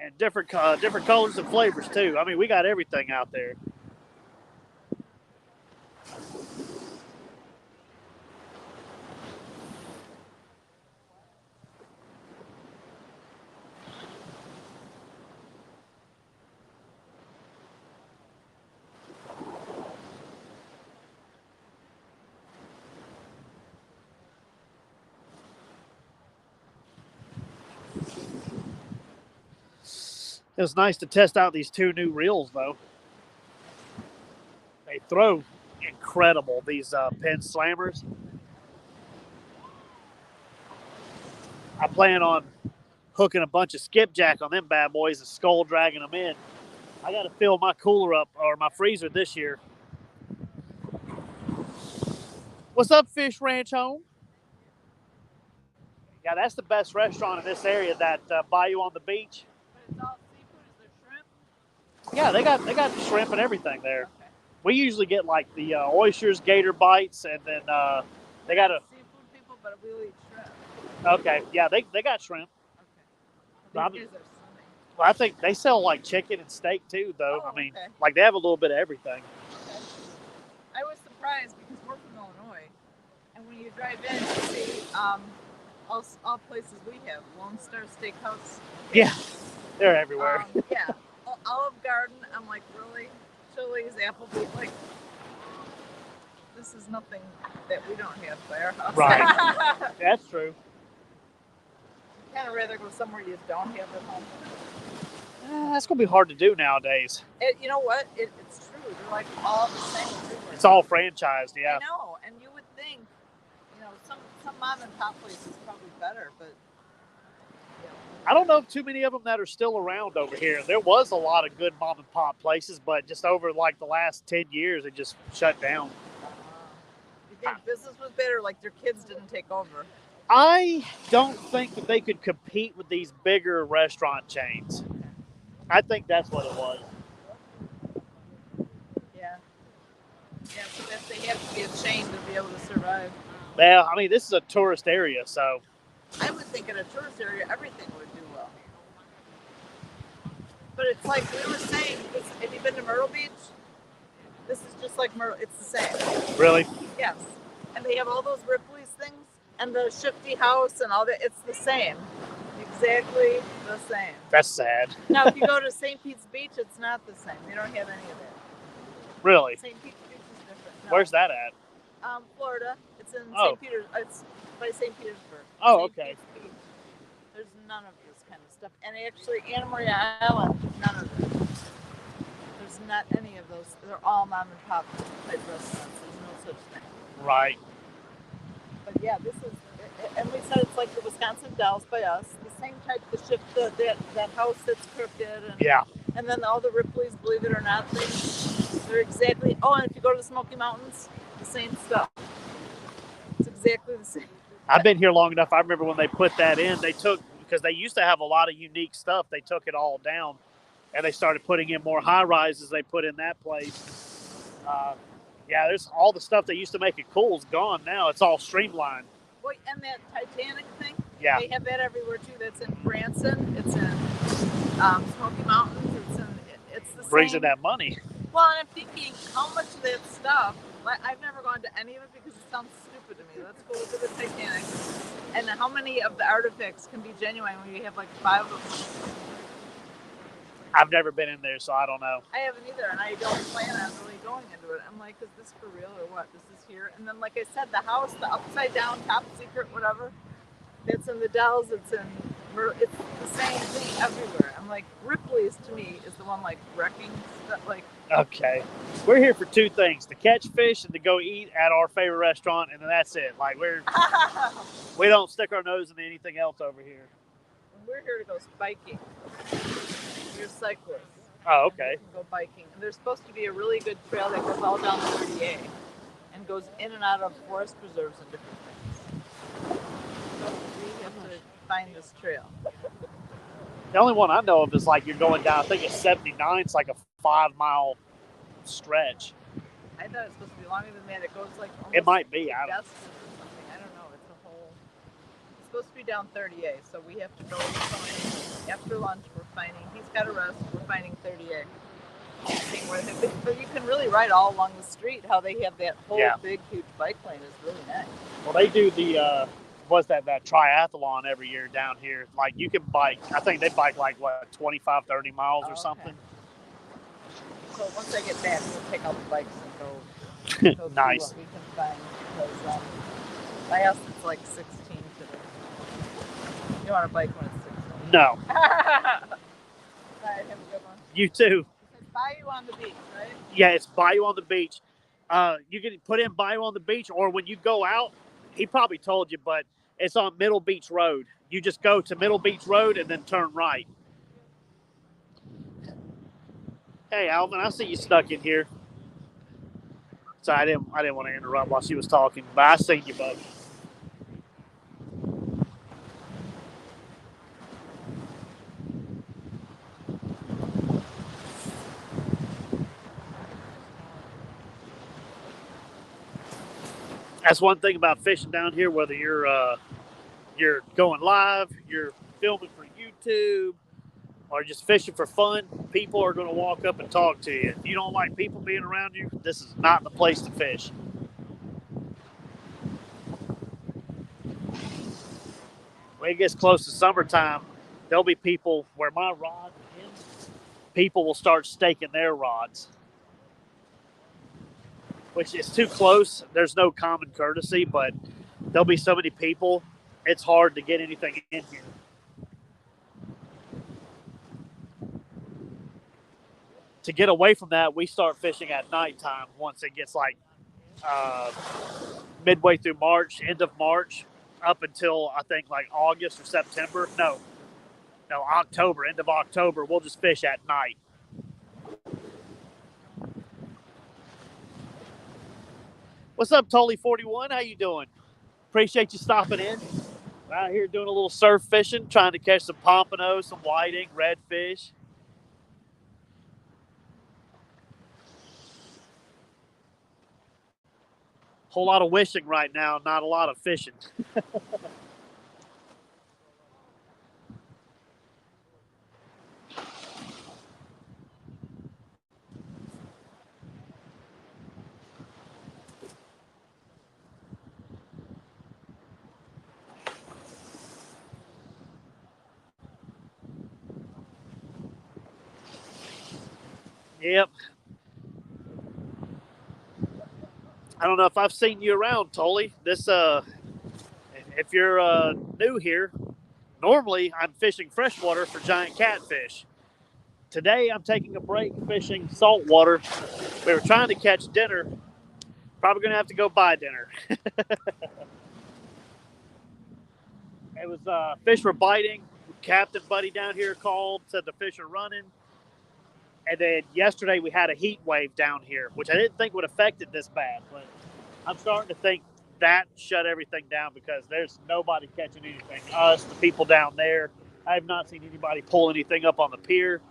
and different colors and flavors too. I mean, we got everything out there. It was nice to test out these 2 new reels, though. They throw incredible, these pin slammers. I plan on hooking a bunch of skipjack on them bad boys and skull dragging them in. I got to fill my cooler up, or my freezer this year. What's up, Fish Ranch Home? Yeah, that's the best restaurant in this area, that Bayou on the Beach. But it's all seafood. Is there shrimp? Yeah, they got shrimp and everything there. Okay. We usually get like the oysters, gator bites, and then they got a. Seafood people, but we'll eat shrimp. Okay, yeah, they got shrimp. Okay. These guys are sunny. Well, I think they sell like chicken and steak too, though. Oh, I mean, okay. like they have a little bit of everything. Okay. I was surprised because we're from Illinois, and when you drive in, you see all places we have. Lone Star Steakhouse. Yeah, they're everywhere. Yeah. Olive Garden. I'm like, really? Chili's, Applebee's, like. This is nothing that we don't have by our house. Right. That's true. Kind of rather go somewhere you don't have at home. That's gonna be hard to do nowadays. You know what? It's true. They're like all the same everywhere. It's all franchised, yeah. I know, and you would think, some mom and pop places probably better, but. I don't know of too many of them that are still around over here. There was a lot of good mom and pop places, but just over like the last 10 years, it just shut down. You think business was better, like their kids didn't take over? I don't think that they could compete with these bigger restaurant chains. I think that's what it was. Yeah. Yeah, so that they have to be a chain to be able to survive. Well, I mean, this is a tourist area, so. I would think in a tourist area, everything would do well. But it's like we were saying, have you been to Myrtle Beach? This is just like Myrtle, it's the same. Really? Yes. And they have all those Ripley's things and the shifty house and all that. It's the same. Exactly the same. That's sad. Now, if you go to St. Pete's Beach, it's not the same. They don't have any of that. Really? St. Pete's Beach is different. No. Where's that at? Florida. It's in Oh. St. Peter's. It's by St. Petersburg. Oh, St. okay. Pete's Beach. There's none of this kind of stuff. And actually, Anna Maria Island, none of it. There's not any of those. They're all mom and pop type restaurants. There's no such thing. Right. But yeah, this is, and we said it's like the Wisconsin Dells by us. The same type, the shift, that house that's crooked, and Yeah. and then all the Ripley's, believe it or not, they're exactly. Oh, and if you go to the Smoky Mountains, the same stuff. It's exactly the same. I've been here long enough. I remember when they put that in, they took, because they used to have a lot of unique stuff, they took it all down and they started putting in more high rises they put in that place. Yeah, there's all the stuff that used to make it cool is gone now. It's all streamlined. Well, and that Titanic thing, Yeah. they have that everywhere too. That's in Branson. It's in Smoky Mountains. It's the Brings same. in that money. Well, and I'm thinking how much of that stuff. I've never gone to any of it because it sounds stupid to me. Let's go look at the Titanic. And how many of the artifacts can be genuine when you have like 5 of them? I've never been in there, so I don't know. I haven't either, and I don't plan on really going into it. I'm like, is this for real or what? This is here. And then, like I said, the house, the upside down, top secret, whatever, it's in the Dells, it's the same thing everywhere. I'm like, Ripley's to me is the one like wrecking stuff. Like, Okay. We're here for 2 things, to catch fish and to go eat at our favorite restaurant, and then that's it. Like, we don't stick our nose into anything else over here. we're here to go biking. You're cyclists. Oh, okay. You can go biking. And there's supposed to be a really good trail that goes all down 30A and goes in and out of forest preserves and different things. So we have to find this trail. The only one I know of is like you're going down, I think it's 79. It's like a 5-mile stretch. I thought it was supposed to be longer than that. It goes like almost It might be. to I don't. Destin or something. I don't know. It's a whole. It's supposed to be down 30A, so we have to go find. After lunch, we're finding. He's got a rest. We're finding 30A. Seeing where but you can really ride all along the street. How they have that whole big, huge bike lane is really nice. Well, they do the what's that triathlon every year down here. Like you can bike. I think they bike like what 25, 30 miles or something. So once I get back, we'll take out the bikes and go Nice. see what we can find. Because my house it's like 16 today. You want to bike when it's 16? No. I right, have a good one. You too. It says Bayou on the beach, right? Yeah, it's Bayou on the beach. You can put in Bayou on the beach, or when you go out, he probably told you, but it's on Middle Beach Road. You just go to Middle Beach Road and then turn right. Hey, Alvin, I see you stuck in here. So I didn't want to interrupt while she was talking, but I seen you, bud. That's one thing about fishing down here. Whether you're going live, you're filming for YouTube, or just fishing for fun, people are going to walk up and talk to you. If you don't like people being around you, this is not the place to fish. When it gets close to summertime, there'll be people where my rod ends, people will start staking their rods, which is too close. There's no common courtesy, but there'll be so many people, it's hard to get anything in here. To get away from that, we start fishing at nighttime once it gets like midway through March, end of March, up until I think like August or September. No, October, end of October. We'll just fish at night. What's up, Tully41? How you doing? Appreciate you stopping in. We're out here doing a little surf fishing, trying to catch some pompano, some whiting, redfish. Whole lot of wishing right now, not a lot of fishing. Yep. I don't know if I've seen you around, Tully. This, if you're new here, normally I'm fishing freshwater for giant catfish. Today I'm taking a break fishing saltwater. We were trying to catch dinner. Probably going to have to go buy dinner. It was fish were biting. Captain Buddy down here called, said the fish are running. And then yesterday we had a heat wave down here, which I didn't think would affect it this bad. But I'm starting to think that shut everything down because there's nobody catching anything. Us, the people down there. I have not seen anybody pull anything up on the pier.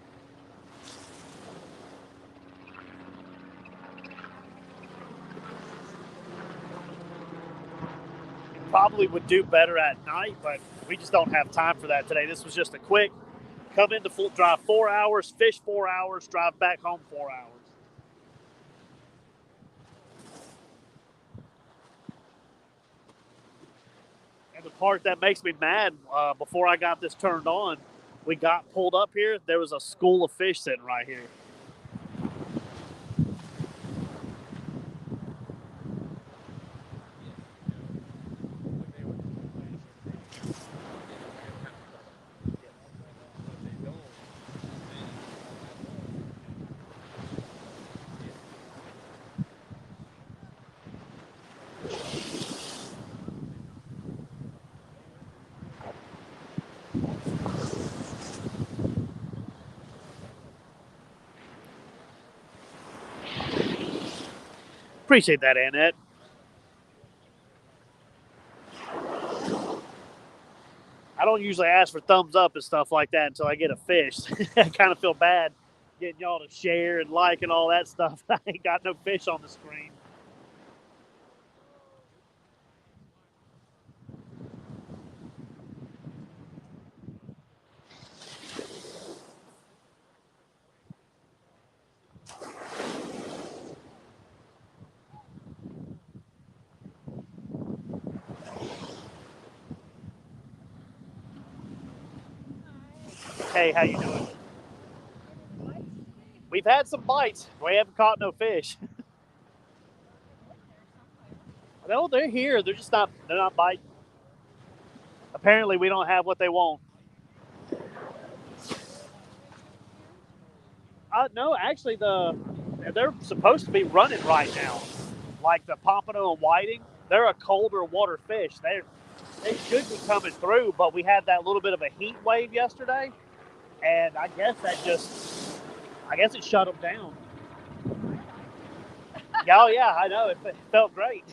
Probably would do better at night, but we just don't have time for that today. This was just a quick come in to drive 4 hours, fish 4 hours, drive back home 4 hours. And the part that makes me mad, before I got this turned on, we got pulled up here. There was a school of fish sitting right here. Appreciate that, Annette. I don't usually ask for thumbs up and stuff like that until I get a fish. I kind of feel bad getting y'all to share and like and all that stuff. I ain't got no fish on the screen. Hey, how you doing? We've had some bites. We haven't caught no fish. No, they're here. They're just not. They're not biting. Apparently, we don't have what they want. No, actually, they're supposed to be running right now. Like the pompano and whiting, they're a colder water fish. They should be coming through, but we had that little bit of a heat wave yesterday, and I guess it shut them down. Yeah, oh yeah, I know. It felt great.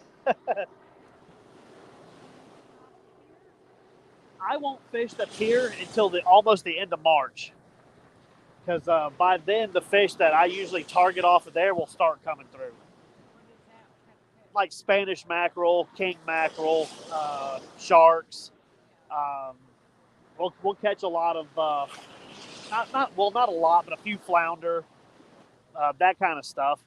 I won't fish the pier until almost the end of March, because by then the fish that I usually target off of there will start coming through. Like Spanish mackerel, king mackerel, sharks. Um, we'll catch a lot of not a lot, but a few flounder, that kind of stuff.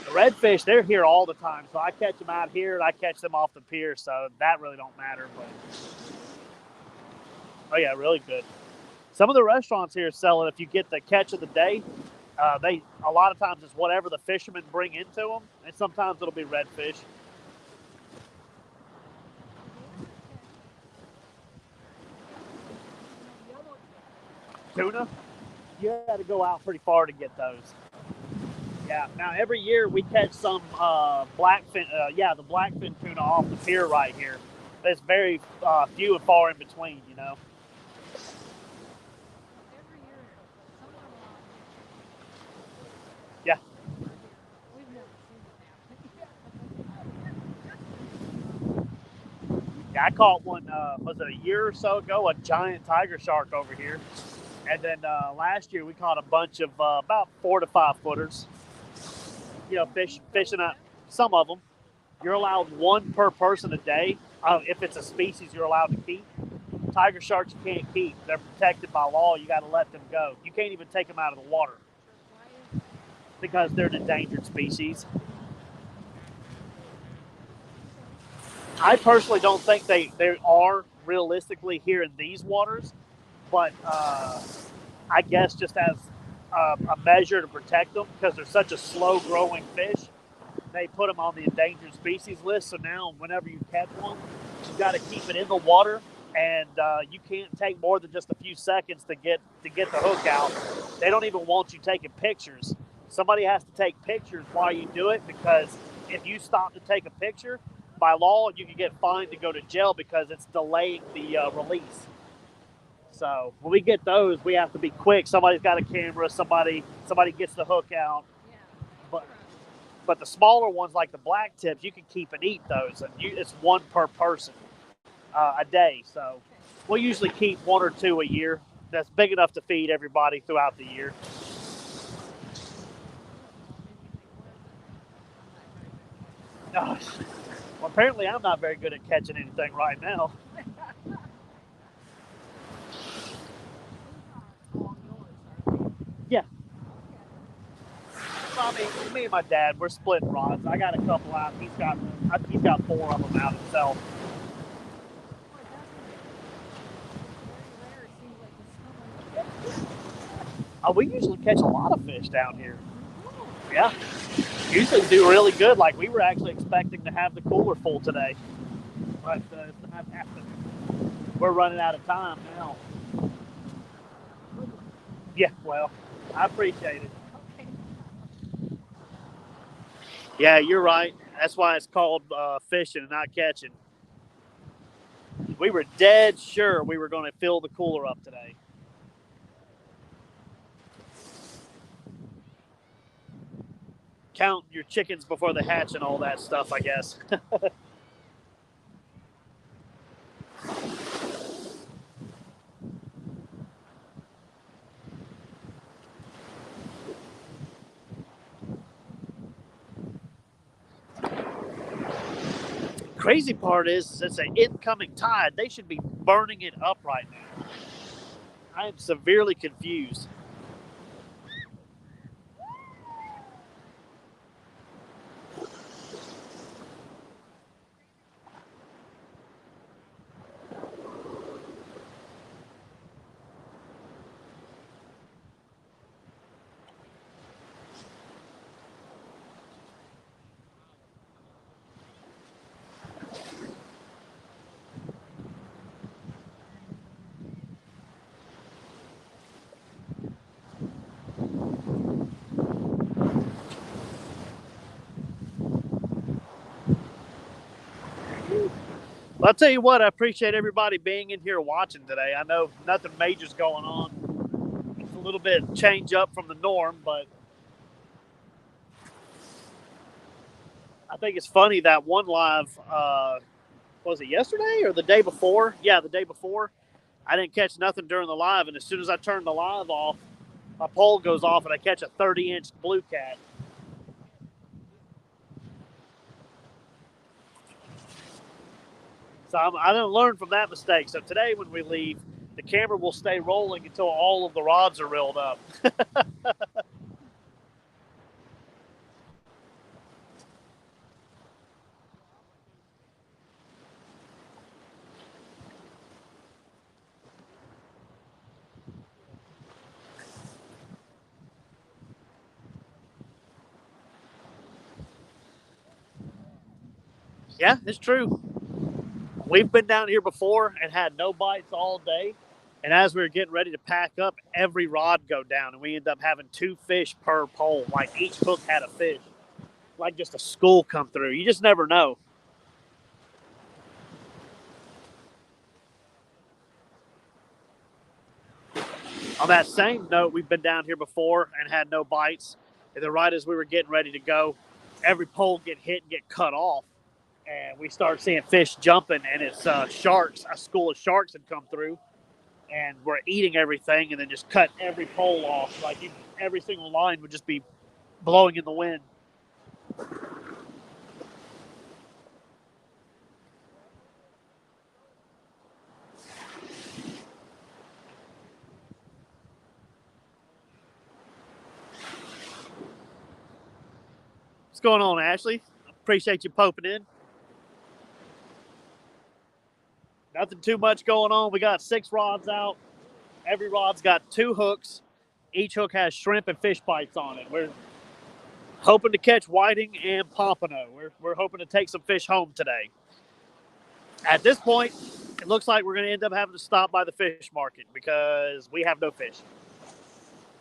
The redfish, they're here all the time, so I catch them out here and I catch them off the pier, so that really don't matter. But oh yeah, really good. Some of the restaurants here sell it if you get the catch of the day. They a lot of times it's whatever the fishermen bring into them, and sometimes it'll be redfish. Tuna, you got to go out pretty far to get those. Yeah. Now every year we catch some blackfin. The blackfin tuna off the pier right here. It's very few and far in between, you know. Yeah. Yeah, I caught one. Was it a year or so ago? A giant tiger shark over here, and then last year we caught a bunch of about 4 to 5 footers. You know, fishing at some of them. You're allowed one per person a day. If it's a species you're allowed to keep. Tiger sharks you can't keep. They're protected by law. You got to let them go. You can't even take them out of the water because they're an endangered species. I personally don't think they are realistically here in these waters, but I guess just as a measure to protect them because they're such a slow growing fish, they put them on the endangered species list. So now whenever you catch one, you got to keep it in the water, and you can't take more than just a few seconds to get the hook out. They don't even want you taking pictures. Somebody has to take pictures while you do it, because if you stop to take a picture, by law you can get fined to go to jail because it's delaying the release. So when we get those, we have to be quick. Somebody's got a camera. Somebody gets the hook out. But the smaller ones, like the black tips, you can keep and eat those, and it's one per person a day. So we'll usually keep 1 or 2 a year. That's big enough to feed everybody throughout the year. Oh, well, apparently I'm not very good at catching anything right now. Yeah. Well, I mean, me and my dad, we're splitting rods. I got a couple out. He's got 4 of them out himself. We usually catch a lot of fish down here. Yeah. Usually do really good. Like we were actually expecting to have the cooler full today, but it's not happening. We're running out of time now. Yeah, well, I appreciate it. Yeah, you're right. That's why it's called fishing and not catching. We were dead sure we were going to fill the cooler up today. Count your chickens before they hatch and all that stuff, I guess. Crazy part is it's an incoming tide. They should be burning it up right now. I am severely confused. Well, I'll tell you what, I appreciate everybody being in here watching today. I know nothing major's going on. It's a little bit change up from the norm, but I think it's funny that one live, was it yesterday or the day before? Yeah, the day before. I didn't catch nothing during the live, and as soon as I turned the live off, my pole goes off and I catch a 30-inch blue cat. So I didn't learn from that mistake. So today when we leave, the camera will stay rolling until all of the rods are reeled up. Yeah, it's true. We've been down here before and had no bites all day. And as we were getting ready to pack up, every rod go down, and we ended up having 2 fish per pole. Like each hook had a fish, like just a school come through. You just never know. On that same note, we've been down here before and had no bites. And then right as we were getting ready to go, every pole get hit and get cut off. And we started seeing fish jumping, and it's sharks. A school of sharks had come through, and we're eating everything, and then just cut every pole off. Like every single line would just be blowing in the wind. What's going on, Ashley? Appreciate you popping in. Nothing too much going on. We got 6 rods out. Every rod's got 2 hooks. Each hook has shrimp and fish bites on it. We're hoping to catch whiting and pompano. We're hoping to take some fish home today. At this point, it looks like we're going to end up having to stop by the fish market because we have no fish.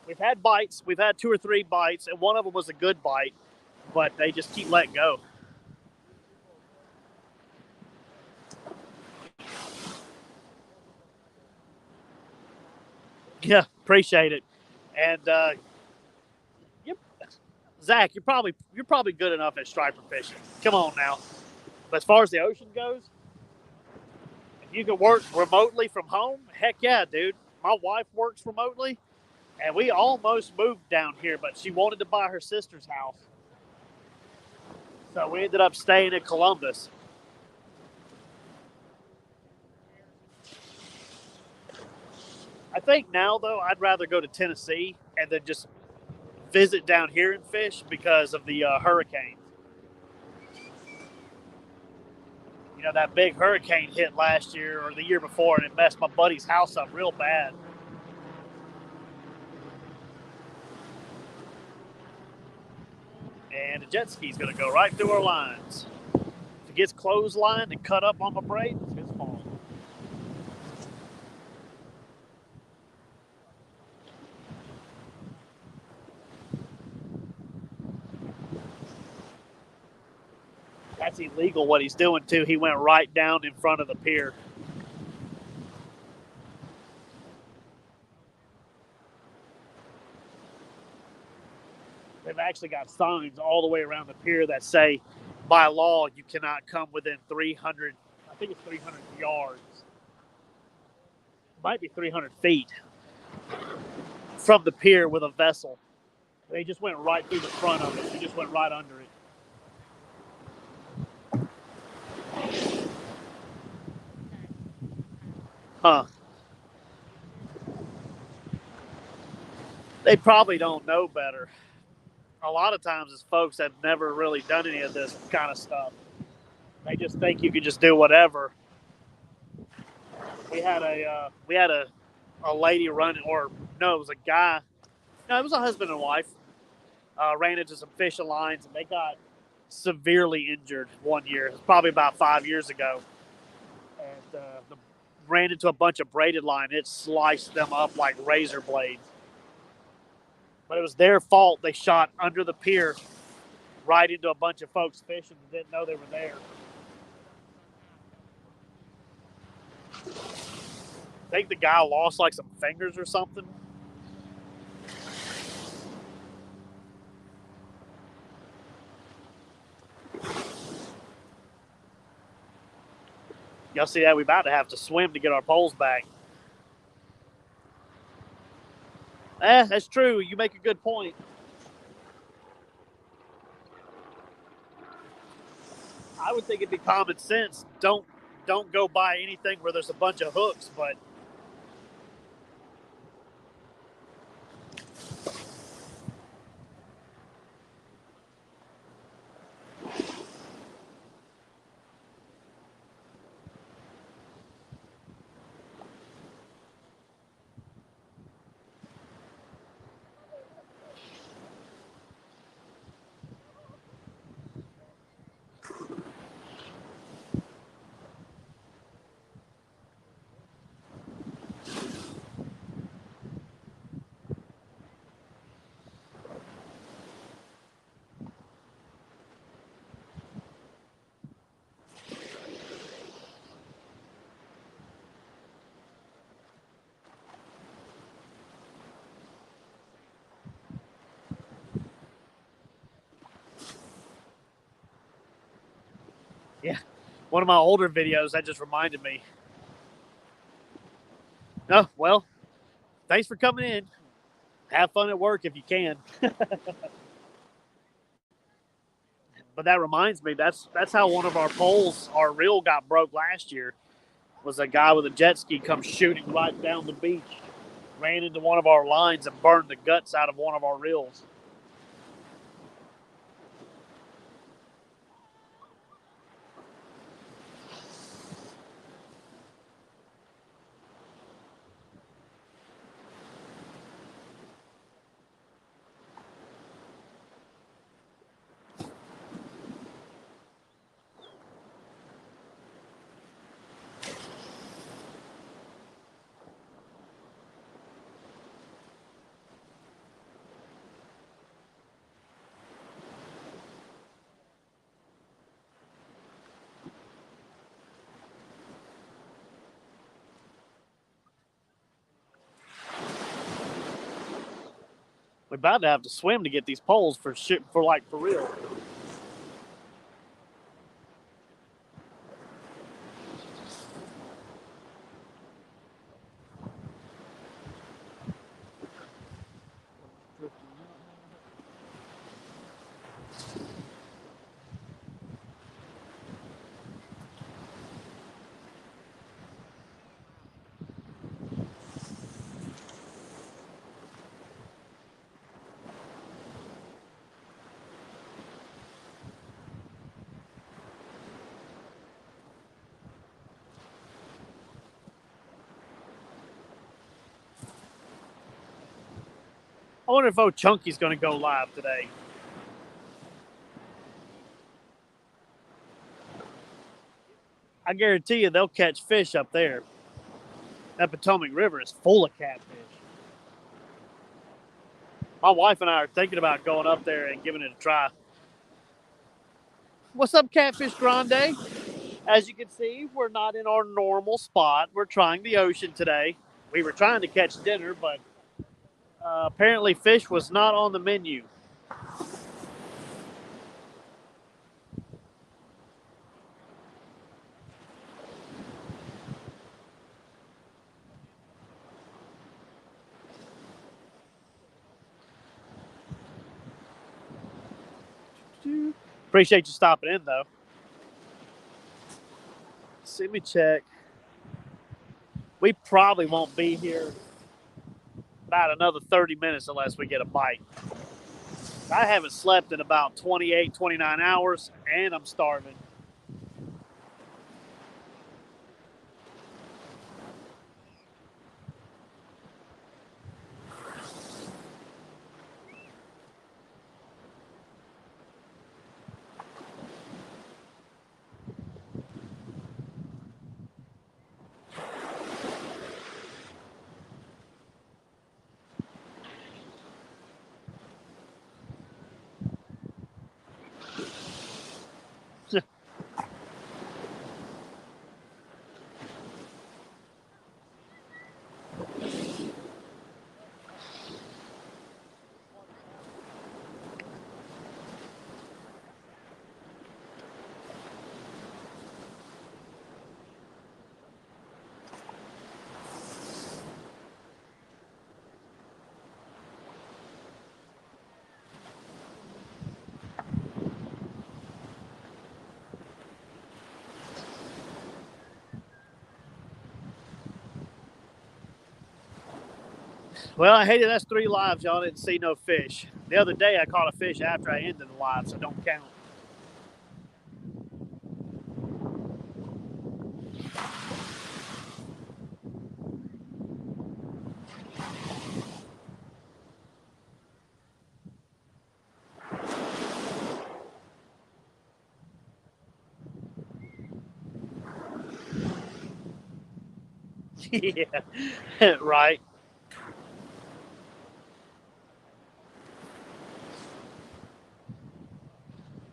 We've had bites. We've had 2 or 3 bites, and one of them was a good bite, but they just keep letting go. Yeah, appreciate it. And Zach, you're probably good enough at striper fishing. Come on now. But as far as the ocean goes, if you can work remotely from home, heck yeah, dude. My wife works remotely, and we almost moved down here, but she wanted to buy her sister's house. So we ended up staying in Columbus. I think now, though, I'd rather go to Tennessee and then just visit down here and fish because of the hurricanes. You know, that big hurricane hit last year or the year before, and it messed my buddy's house up real bad. And the jet ski's going to go right through our lines. If it gets clotheslined and cut up on my braid, it's his fault. That's illegal what he's doing, too. He went right down in front of the pier. They've actually got signs all the way around the pier that say, by law, you cannot come within 300, I think it's 300 yards. It might be 300 feet from the pier with a vessel. They just went right through the front of it. They just went right under it. Huh. They probably don't know better. A lot of times it's folks that have never really done any of this kind of stuff. They just think you can just do whatever. We had a lady running, or no, it was a guy. No, it was a husband and wife. Ran into some fishing lines, and they got severely injured one year. It was probably about 5 years ago. And ran into a bunch of braided line. It sliced them up like razor blades. But it was their fault. They shot under the pier right into a bunch of folks fishing and didn't know they were there. think the guy lost like some fingers or something. Y'all see that? We about to have to swim to get our poles back. That's true. You make a good point. I would think it'd be common sense. Don't go buy anything where there's a bunch of hooks, but yeah. One of my older videos, that just reminded me. Oh, well, thanks for coming in. Have fun at work if you can. But that reminds me, that's how one of our poles, our reel got broke last year. Was a guy with a jet ski come shooting right down the beach, ran into one of our lines and burned the guts out of one of our reels. We're about to have to swim to get these poles for real. I wonder if old Chunky's going to go live today. I guarantee you they'll catch fish up there. That Potomac River is full of catfish. My wife and I are thinking about going up there and giving it a try. What's up, Catfish Grande? As you can see, we're not in our normal spot. We're trying the ocean today. We were trying to catch dinner, but apparently fish was not on the menu. Appreciate you stopping in, though. Let me check. We probably won't be here about another 30 minutes unless we get a bite. I haven't slept in about 28, 29 hours, and I'm starving. Well, I hated that's 3 lives. Y'all didn't see no fish. The other day I caught a fish after I ended the live, so don't count. Yeah, right.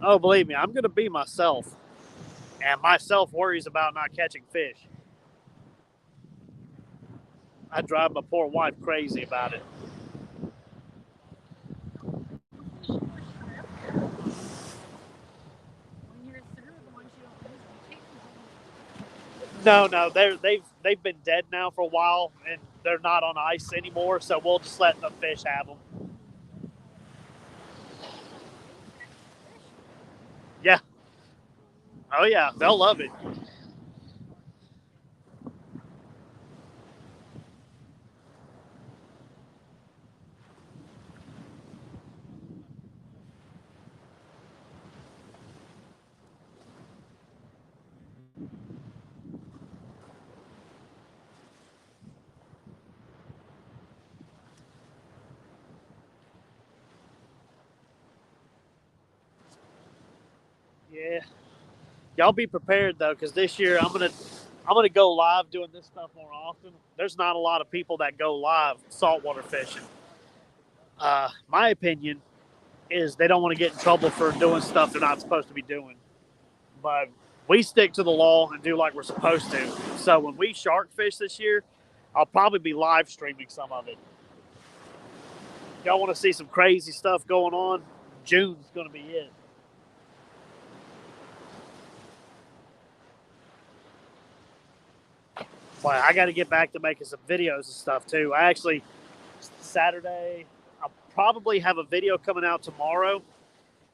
Oh, believe me, I'm going to be myself. And myself worries about not catching fish. I drive my poor wife crazy about it. No, they've been dead now for a while, and they're not on ice anymore. So we'll just let the fish have them. Yeah. Oh yeah, they'll love it. Yeah. Y'all be prepared though, because this year I'm gonna go live doing this stuff more often. There's not a lot of people that go live saltwater fishing. My opinion is they don't want to get in trouble for doing stuff they're not supposed to be doing. But we stick to the law and do like we're supposed to. So when we shark fish this year, I'll probably be live streaming some of it. Y'all want to see some crazy stuff going on? June's going to be it. But I got to get back to making some videos and stuff too. I actually, Saturday, I'll probably have a video coming out tomorrow.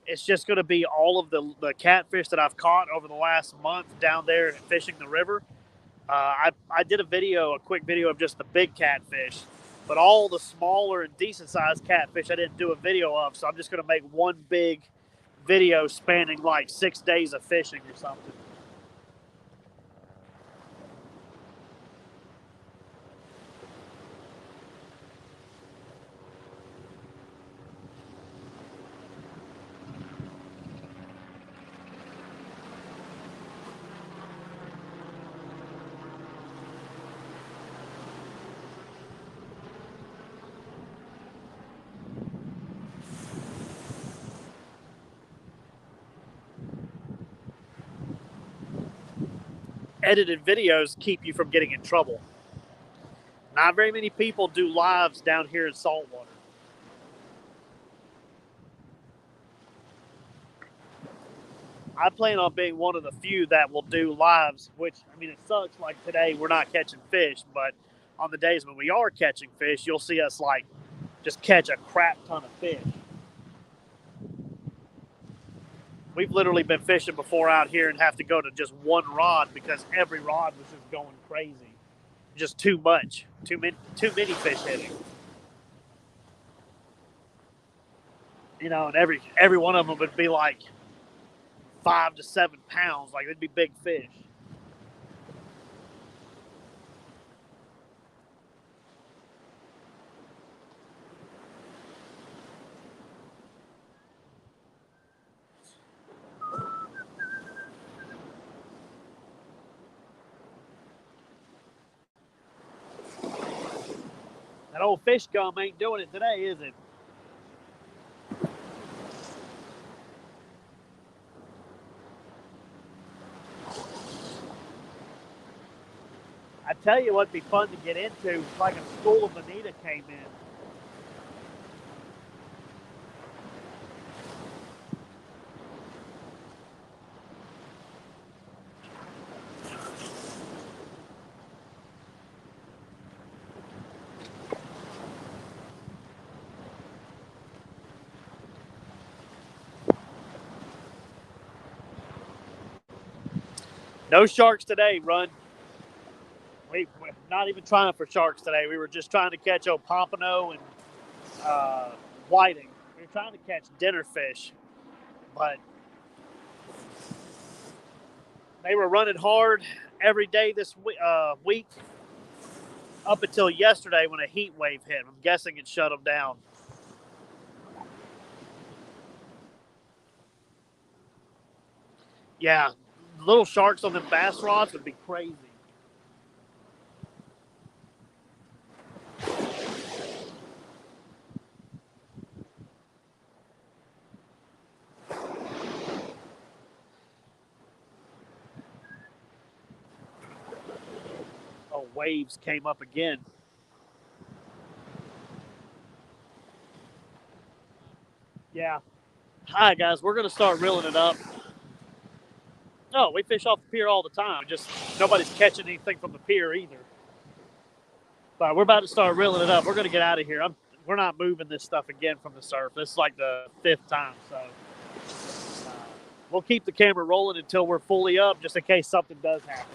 It's just going to be all of the catfish that I've caught over the last month down there fishing the river. I did a quick video of just the big catfish, but all the smaller and decent sized catfish I didn't do a video of. So I'm just going to make one big video spanning like 6 days of fishing or something. Edited videos keep you from getting in trouble. Not very many people do lives down here in saltwater. I plan on being one of the few that will do lives, which, I mean, it sucks. Like today, we're not catching fish, but on the days when we are catching fish, you'll see us like just catch a crap ton of fish. We've literally been fishing before out here and have to go to just one rod because every rod was just going crazy. Just too much. Too many fish hitting. You know, and every one of them would be like 5 to 7 pounds. Like it'd be big fish. That old fish gum ain't doing it today, is it? I tell you what'd be fun to get into. It's like a school of Bonita came in. No sharks today, Run. not even trying for sharks today. We were just trying to catch pompano and whiting. We were trying to catch dinner fish, but they were running hard every day this week up until yesterday when a heat wave hit. I'm guessing it shut them down. Yeah, little sharks on them bass rods would be crazy. Oh, waves came up again. Yeah. All right, guys, we're going to start reeling it up. No, we fish off the pier all the time. Just nobody's catching anything from the pier either. But we're about to start reeling it up. We're going to get out of here. We're not moving this stuff again from the surf. This is like the 5th time. So we'll keep the camera rolling until we're fully up, just in case something does happen.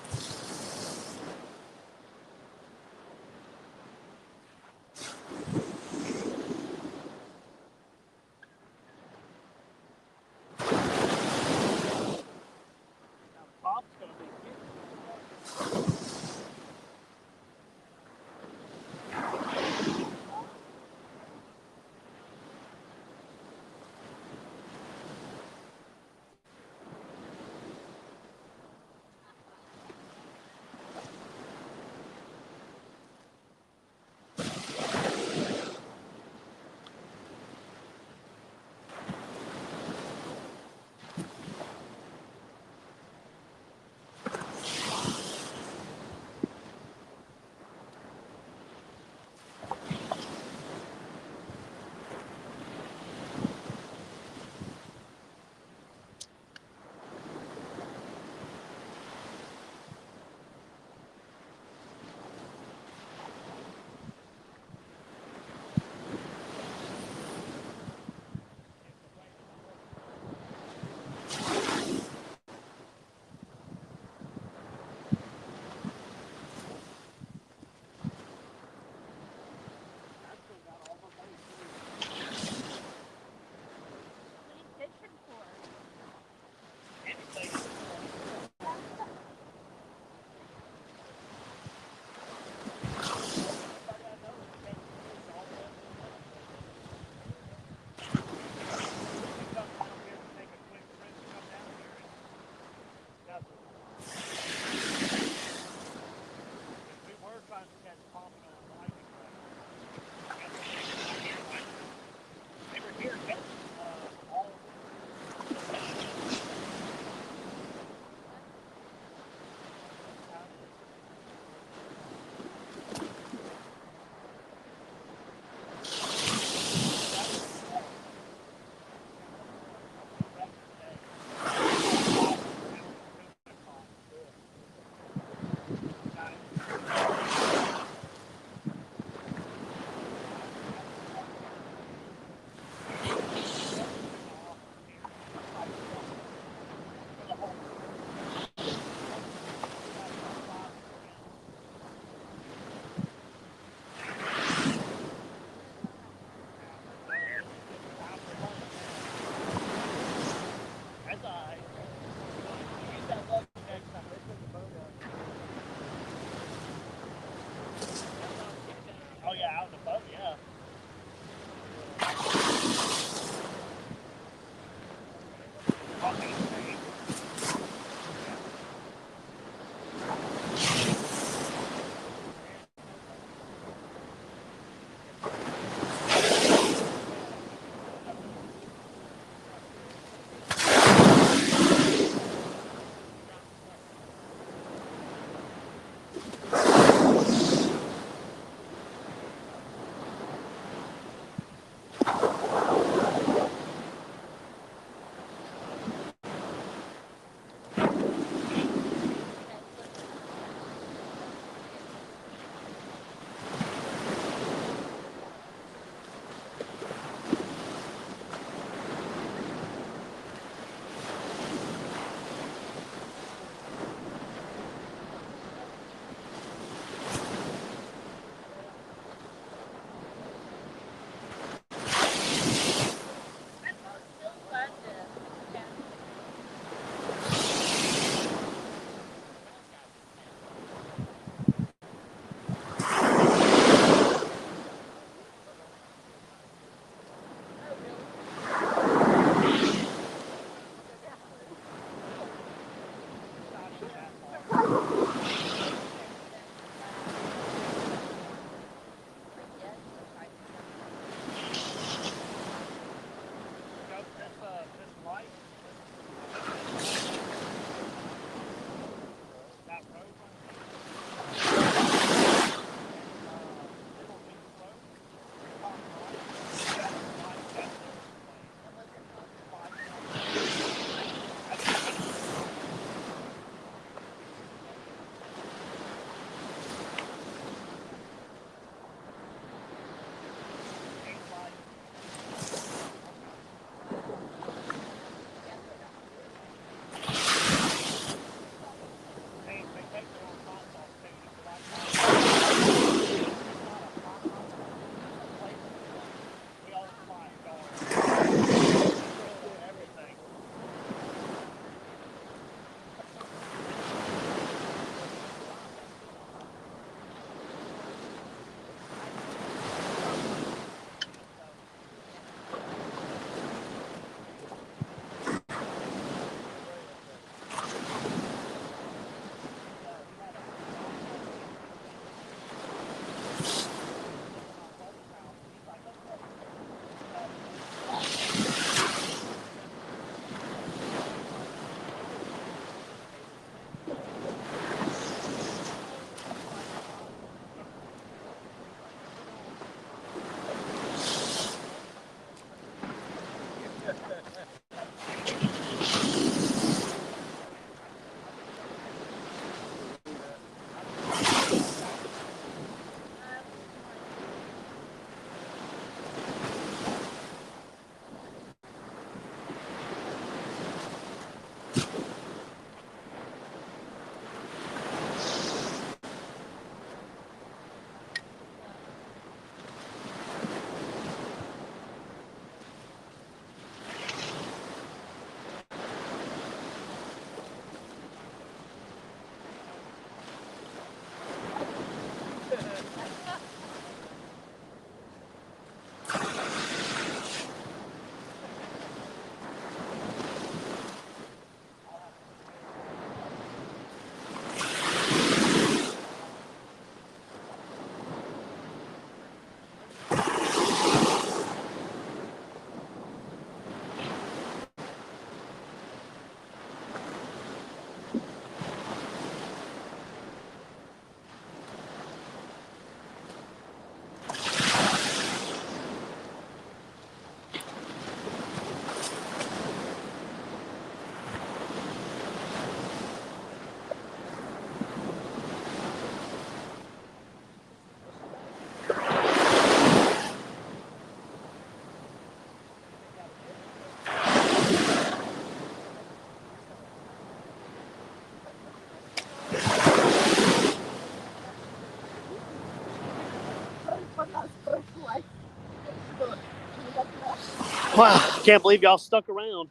Wow, can't believe y'all stuck around.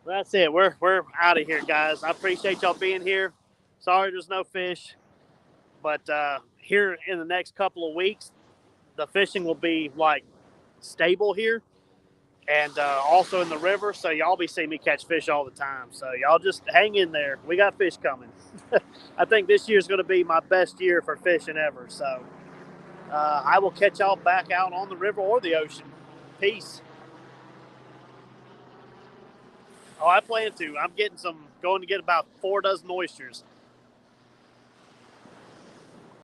That's it. We're out of here, guys. I appreciate y'all being here. Sorry there's no fish, but here in the next couple of weeks, the fishing will be like stable here, and also in the river. So y'all be seeing me catch fish all the time. So y'all just hang in there. We got fish coming. I think this year's going to be my best year for fishing ever. So I will catch y'all back out on the river or the ocean. Peace. Oh, I plan to. I'm going to get about 4 dozen oysters.